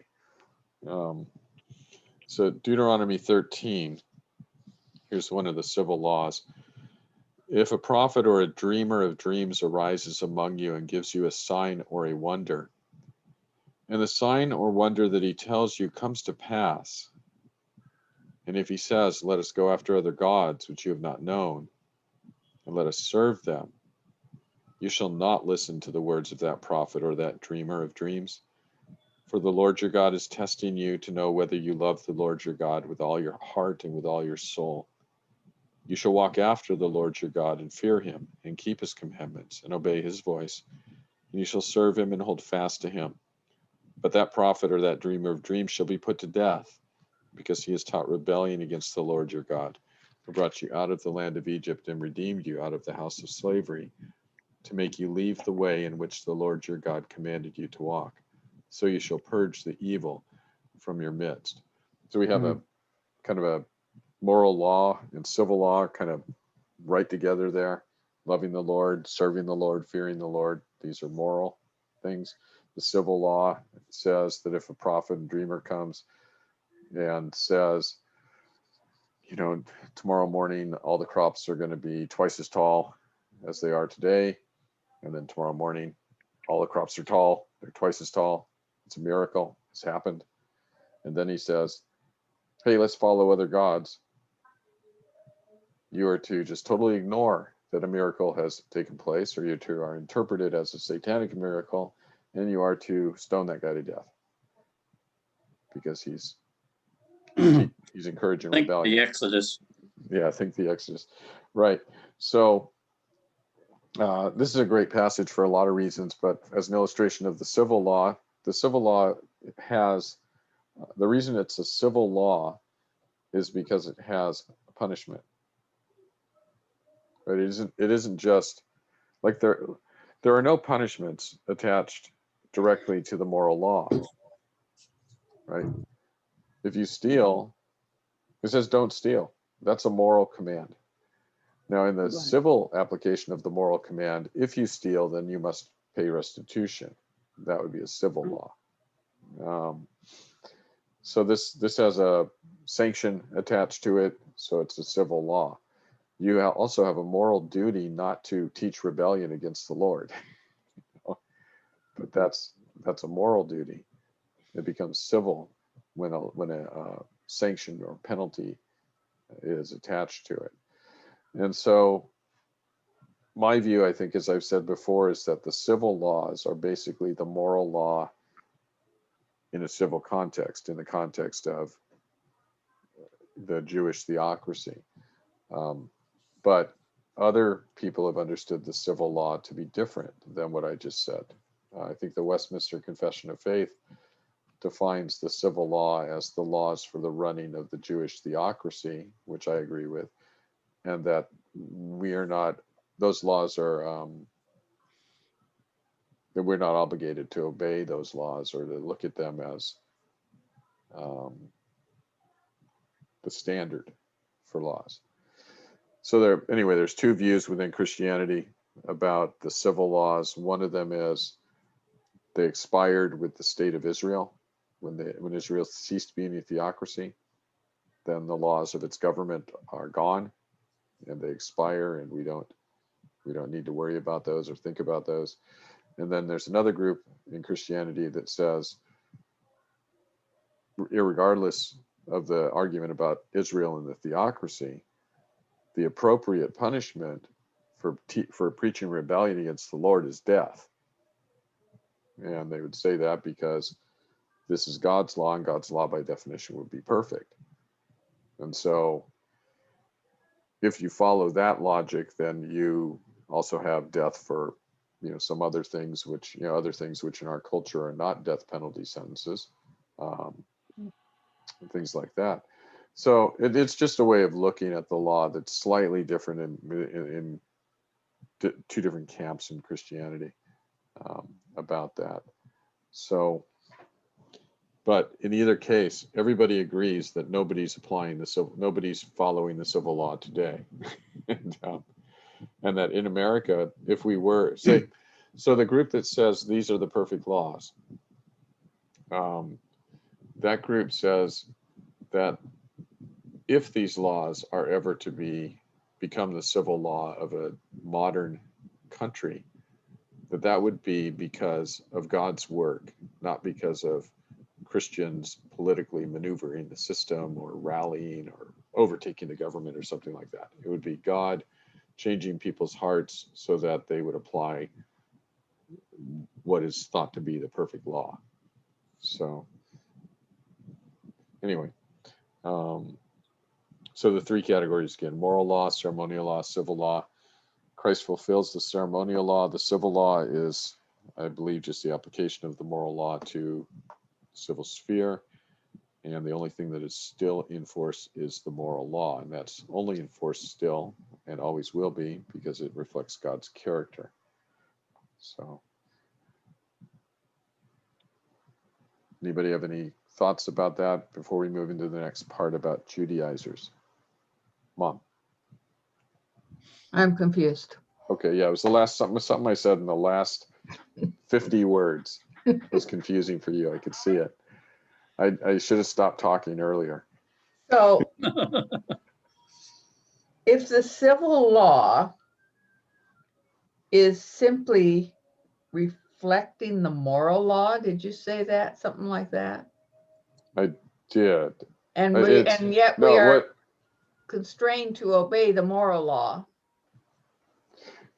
So Deuteronomy 13. Here's one of the civil laws. If a prophet or a dreamer of dreams arises among you and gives you a sign or a wonder, and the sign or wonder that he tells you comes to pass, and if he says, let us go after other gods which you have not known, and let us serve them, you shall not listen to the words of that prophet or that dreamer of dreams. For the Lord your God is testing you to know whether you love the Lord your God with all your heart and with all your soul. You shall walk after the Lord your God and fear him and keep his commandments and obey his voice. and you shall serve him and hold fast to him. But that prophet or that dreamer of dreams shall be put to death, because he has taught rebellion against the Lord your God, who brought you out of the land of Egypt and redeemed you out of the house of slavery, to make you leave the way in which the Lord your God commanded you to walk. So you shall purge the evil from your midst. So we have a kind of a moral law and civil law kind of right together there. Loving the Lord, serving the Lord, fearing the Lord. These are moral things. The civil law says that if a prophet and dreamer comes and says, you know, tomorrow morning all the crops are going to be twice as tall as they are today, and then tomorrow morning all the crops are tall, they're twice as tall, it's a miracle, it's happened. And then he says, hey, let's follow other gods. You are to just totally ignore that a miracle has taken place, or you are interpreted as a satanic miracle, and you are to stone that guy to death because he's encouraging Think the rebellion. Exodus. Yeah, I think the Exodus. Right. So this is a great passage for a lot of reasons, but as an illustration of the civil law has, the reason it's a civil law is because it has a punishment. Right? It isn't just like there are no punishments attached directly to the moral law. Right? If you steal, it says don't steal. That's a moral command. Now, in the civil application of the moral command, if you steal, then you must pay restitution. That would be a civil law. So this has a sanction attached to it, so it's a civil law. You also have a moral duty not to teach rebellion against the Lord. But that's a moral duty. It becomes civil when a sanction or penalty is attached to it. And so my view, I think, as I've said before, is that the civil laws are basically the moral law in a civil context, in the context of the Jewish theocracy. But other people have understood the civil law to be different than what I just said. I think the Westminster Confession of Faith defines the civil law as the laws for the running of the Jewish theocracy, which I agree with, and that those laws are, that we're not obligated to obey those laws or to look at them as the standard for laws. So there's two views within Christianity about the civil laws. One of them is they expired with the state of Israel. When Israel ceased being a theocracy, then the laws of its government are gone and they expire, and we don't need to worry about those or think about those. And then there's another group in Christianity that says, irregardless of the argument about Israel and the theocracy, the appropriate punishment for preaching rebellion against the Lord is death. And they would say that because this is God's law, and God's law by definition would be perfect. And so if you follow that logic, then you also have death for some other things which in our culture are not death penalty sentences, and things like that. So it's just a way of looking at the law that's slightly different in two different camps in Christianity about that. So, but in either case, everybody agrees that nobody's following the civil law today, and that in America, if we were so the group that says these are the perfect laws, that group says that if these laws are ever to become the civil law of a modern country, that would be because of God's work, not because of Christians politically maneuvering the system or rallying or overtaking the government or something like that. It would be God changing people's hearts so that they would apply what is thought to be the perfect law. So anyway, so the three categories again: moral law, ceremonial law, civil law. Christ fulfills the ceremonial law. The civil law is I believe, just the application of the moral law to civil sphere. And the only thing that is still in force is the moral law. And that's only in force still and always will be because it reflects God's character. So, anybody have any thoughts about that before we move into the next part about Judaizers? Mom. I'm confused. Okay, yeah, it was the last something I said in the last 50 words was confusing for you. I could see it. I should have stopped talking earlier. So if the civil law is simply reflecting the moral law, did you say that? Something like that? Did. And It's- and yet No, we are what? constrained to obey the moral law.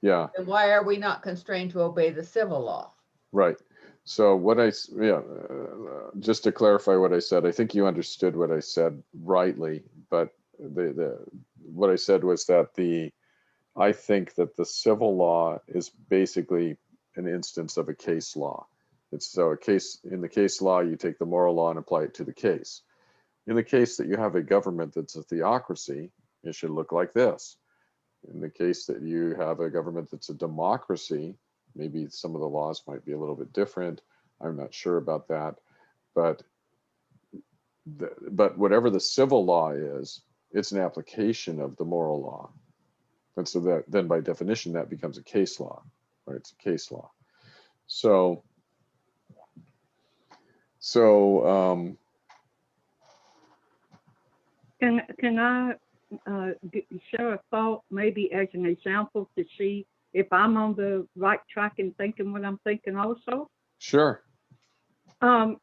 Yeah, Then why are we not constrained to obey the civil law? right. So just to clarify what I said, I think you understood what I said rightly, but what I said was that I think that the civil law is basically an instance of a case law. It's so in the case law, you take the moral law and apply it to the case. In the case that you have a government that's a theocracy, it should look like this. In the case that you have a government that's a democracy, maybe some of the laws might be a little bit different. I'm not sure about that, but whatever the civil law is, it's an application of the moral law. And so that then by definition, that becomes a case law, right? It's a case law. So Can I share a thought maybe as an example to see if I'm on the right track in thinking what I'm thinking also? sure. I'm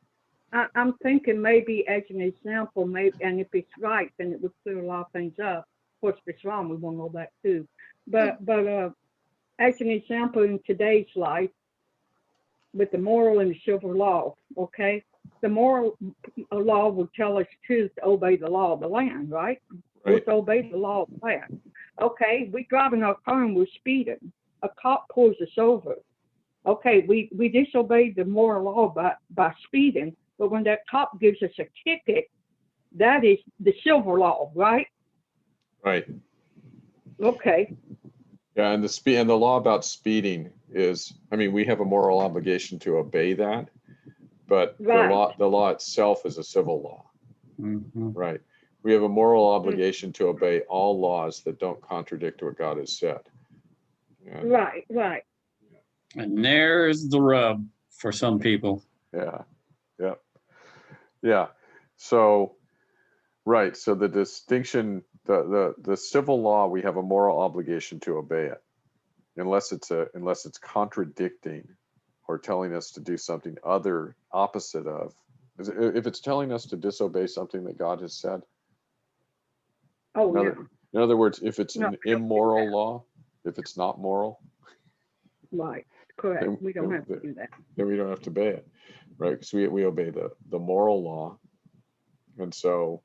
thinking maybe as an example, maybe, and if it's right, then it would clear a lot of things up. Of course, if it's wrong, we won't know that too. But as an example in today's life, with the moral and the civil law, okay? The moral law will tell us to obey the law of the land, right? Right. Let's obey the law of the land. Okay, we driving our car and we're speeding. A cop pulls us over. Okay, we disobeyed the moral law by speeding, but when that cop gives us a ticket, that is the civil law, right? Right. Okay, Yeah, and the law about speeding is, I mean, we have a moral obligation to obey that, but Right. the law itself is a civil law, Mhm. right? We have a moral obligation to obey all laws that don't contradict what God has said. And, right. And there's the rub for some people. yeah, yeah, yeah. So, right. So the distinction, the civil law, we have a moral obligation to obey it, unless it's contradicting or telling us to do something opposite of. If it's telling us to disobey something that God has said. Oh, yeah, In other words, if it's No. an immoral law, if it's not moral, right, correct. Then- We don't have to do that. then we don't have to obey it, right? Because we obey the moral law. And so,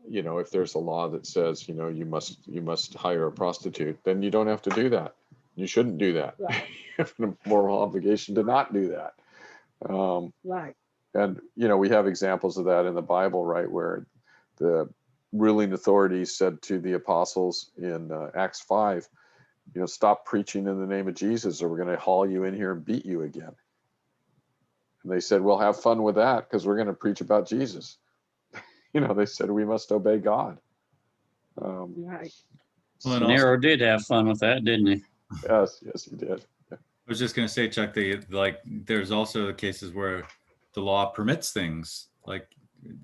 if there's a law that says, you must hire a prostitute, then you don't have to do that. You shouldn't do that. Right. You have a moral obligation to not do that. Right, And, we have examples of that in the Bible, right? Where the ruling authorities said to the apostles in Acts 5, stop preaching in the name of Jesus or we're going to haul you in here and beat you again. And they said, well, have fun with that because we're going to preach about Jesus. They said we must obey God. right. Well, and also- Nero did have fun with that, didn't he? Yes, he did. I was just going to say, Chuck, there's also cases where the law permits things like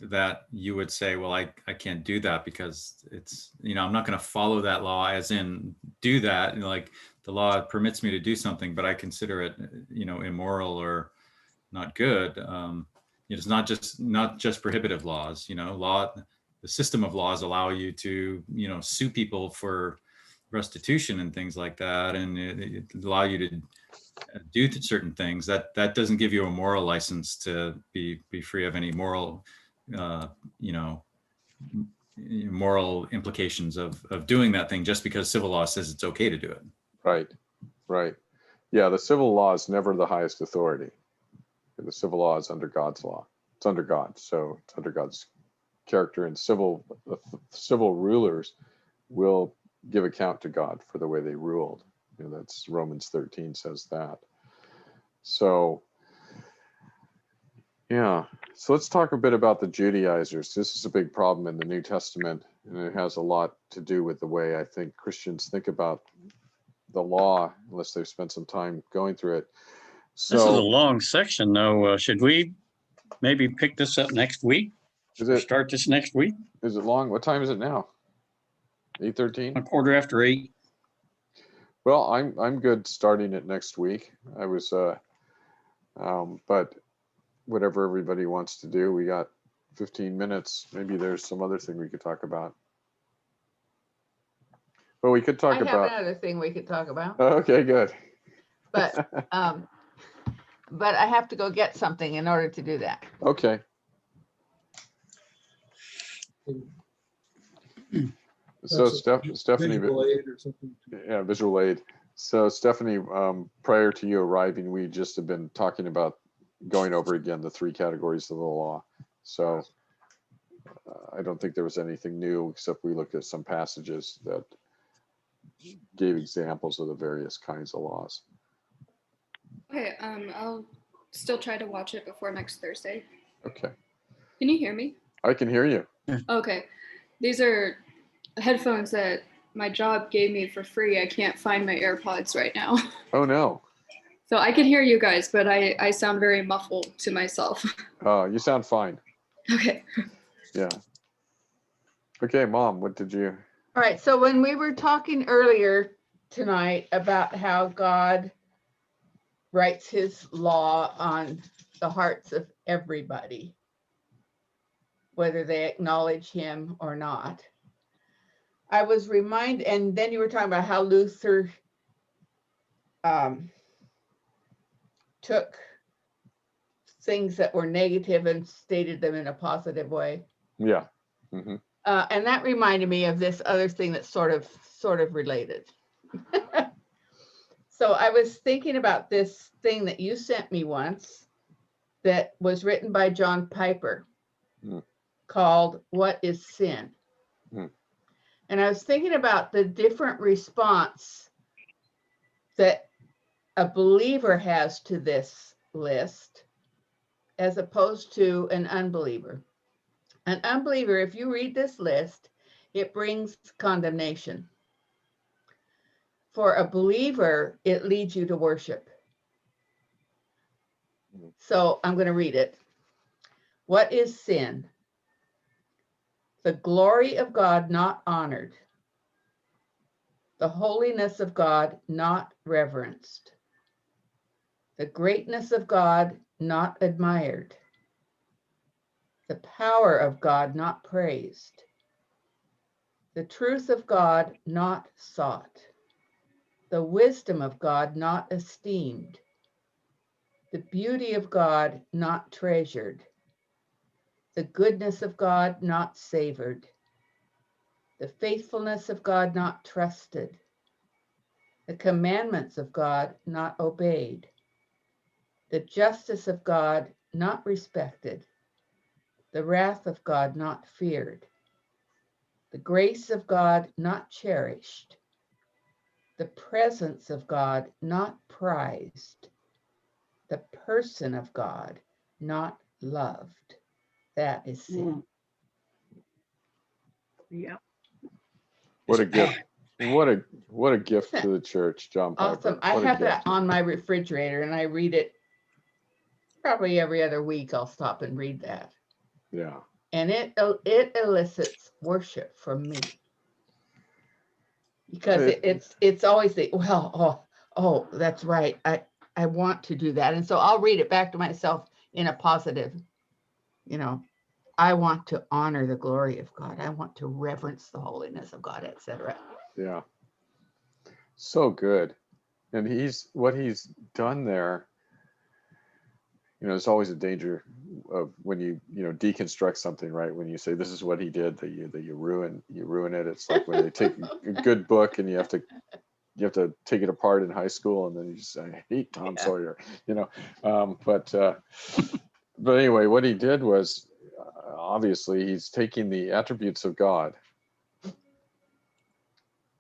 that you would say, well, I can't do that because it's, I'm not going to follow that law as in do that. Like the law permits me to do something, but I consider it, immoral or not good. It's not just prohibitive laws, the system of laws allow you to, sue people for restitution and things like that. And it allow you to do certain things that doesn't give you a moral license to be free of any moral, moral implications of doing that thing just because civil law says it's okay to do it. Right. Yeah, the civil law is never the highest authority. The civil law is under God's law. It's under God, so it's under God's character. And civil rulers will give account to God for the way they ruled. You know, that's Romans 13 says that. So, yeah. So let's talk a bit about the Judaizers. This is a big problem in the New Testament, and it has a lot to do with the way I think Christians think about the law, unless they've spent some time going through it. This is a So long section, though. Should we maybe pick this up next week? is Or it start this next week? long? What time is it now? 8:13? A quarter after 8. Well, I'm good starting it next week. I was but whatever everybody wants to do, we got 15 minutes. Maybe there's some other thing we could talk about. But we could I talk have about another thing we could talk about, okay, good. but I have to go get something in order to do that. Okay. So Stephanie, Visual aid or something. yeah, visual aid. So Stephanie, prior to you arriving, we just have been talking about going over again the 3 categories of the law. So I don't think there was anything new, except we looked at some passages that gave examples of the various kinds of laws. Okay, I'll still try to watch it before next Thursday. Okay, Can you hear me? I can hear you. Okay. These are headphones that my job gave me for free. I can't find my AirPods right now. Oh no, So I can hear you guys, but I sound very muffled to myself. you sound fine. Okay. Yeah. Okay, Mom, what did you? All right, so when we were talking earlier tonight about how God writes his law on the hearts of everybody, whether they acknowledge him or not, I was reminded, and then you were talking about how Luther took things that were negative and stated them in a positive way. Yeah. Hmm. And that reminded me of this other thing that's sort of related. So I was thinking about this thing that you sent me once that was written by John Piper called What is Sin? And I was thinking about the different response that a believer has to this list as opposed to an unbeliever. An unbeliever, if you read this list, it brings condemnation. For a believer, it leads you to worship. So I'm going to read it. What is sin? The glory of God not honored. The holiness of God not reverenced. The greatness of God not admired. The power of God not praised. The truth of God not sought. The wisdom of God not esteemed. The beauty of God not treasured. The goodness of God not savored. The faithfulness of God not trusted. The commandments of God not obeyed. The justice of God not respected. The wrath of God not feared. The grace of God not cherished. The presence of God not prized. The person of God not loved. That is sin. Yeah. What a gift. What a gift to the church, John Piper. Awesome. I What a have that gift. on my refrigerator and I read it probably every other week. I'll stop and read that. Yeah. And it elicits worship from me. Because it's always the, well, oh, that's right. I want to do that. And so I'll read it back to myself in a positive, I want to honor the glory of God. I want to reverence the holiness of God, etc. Yeah. So good. And what he's done there, there's always a danger of when you deconstruct something, right? When you say this is what he did, that you ruin it. It's like when they take a good book and you have to you have to take it apart in high school, and then you just say, I hate Tom Yeah. Sawyer, you know. But anyway, what he did was, obviously, he's taking the attributes of God,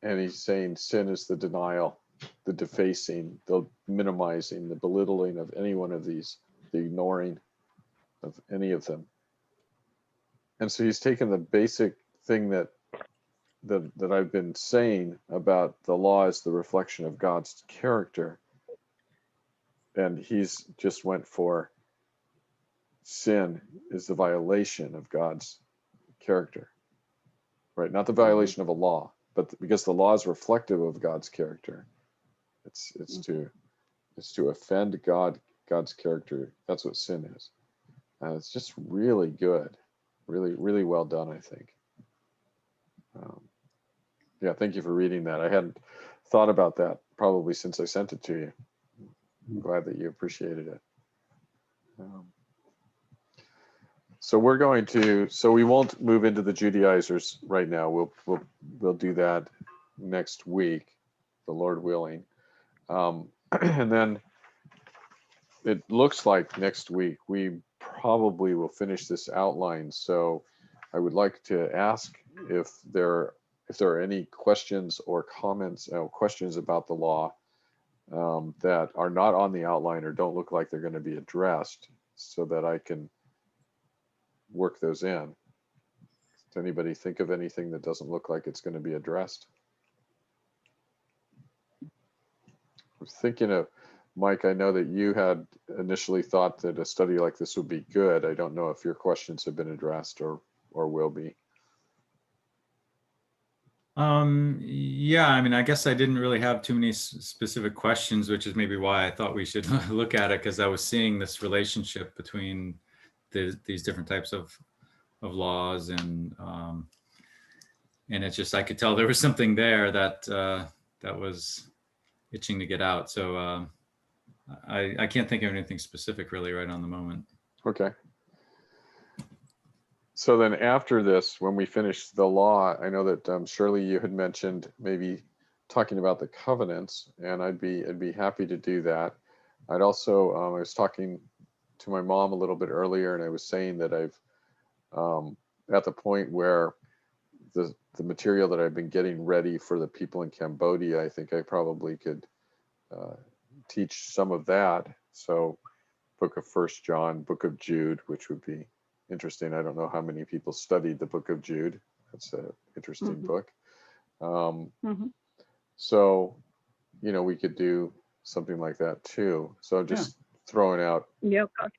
and he's saying sin is the denial, the defacing, the minimizing, the belittling of any one of these, the ignoring of any of them. And so he's taken the basic thing that I've been saying about the law as the reflection of God's character, and he's just went for sin is the violation of God's character, right? Not the violation of a law, but because the law is reflective of God's character. It's to offend God's character. That's what sin is. And it's just really good, really well done, I think. Yeah, thank you for reading that. I hadn't thought about that probably since I sent it to you. I'm glad that you appreciated it. So we won't move into the Judaizers right now. We'll do that next week, the Lord willing. And then it looks like next week we probably will finish this outline. So I would like to ask if there are any questions or comments, questions about the law that are not on the outline or don't look like they're going to be addressed, so that I can work those in. Does anybody think of anything that doesn't look like it's going to be addressed? I'm thinking of, Mike, I know that you had initially thought that a study like this would be good. I don't know if your questions have been addressed or will be. Yeah, I mean, I guess I didn't really have too many specific questions, which is maybe why I thought we should look at it, because I was seeing this relationship between these different types of laws, and it's just, I could tell there was something there that that was itching to get out. So I can't think of anything specific really right on the moment. Okay. So then after this, when we finish the law, I know that Shirley, you had mentioned maybe talking about the covenants, and I'd be happy to do that. I'd also, I was talking to my mom a little bit earlier, and I was saying that I've at the point where the material that I've been getting ready for the people in Cambodia, I think I probably could teach some of that. So Book of 1 John, Book of Jude, which would be interesting. I don't know how many people studied the Book of Jude. That's an interesting book. So, we could do something like that too. So just throwing out. Yeah, 'cause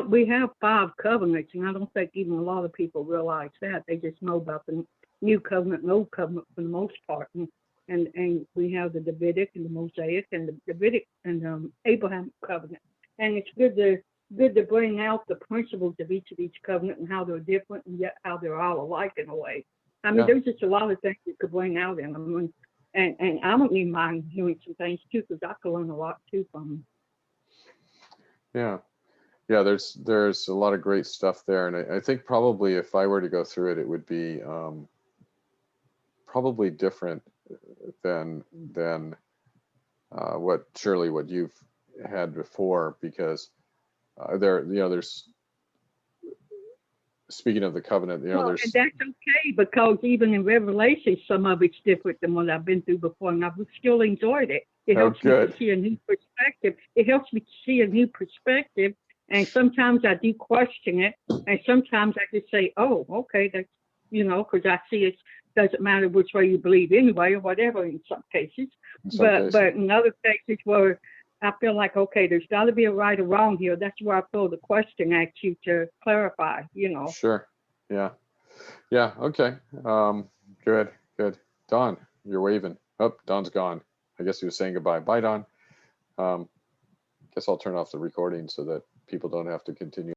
we have 5 covenants, and I don't think even a lot of people realize that. They just know about the New Covenant and Old Covenant for the most part. And we have the Davidic and the Mosaic and the Davidic and Abraham covenant. And it's good to bring out the principles of each covenant and how they're different, and yet how they're all alike in a way. I mean, there's just a lot of things you could bring out in them. And I don't even mind doing some things too, because I can learn a lot too from them. Yeah, there's a lot of great stuff there. And I think probably if I were to go through it, it would be probably different than what you've had before, because there's, speaking of the covenant, Well, there's. and that's okay, because even in Revelation, some of it's different than what I've been through before, and I've still enjoyed it. It helps me to see a new perspective. It helps me to see a new perspective, and sometimes I do question it, and sometimes I just say, "Oh, okay, that's because I see it doesn't matter which way you believe anyway, or whatever." In some cases, but in other cases where I feel like, okay, there's got to be a right or wrong here. That's where I throw the question at you to clarify, Sure. Yeah. Okay. Good. Don, you're waving. Oh, Don's gone. I guess he was saying goodbye. Bye, Don. Guess I'll turn off the recording so that people don't have to continue.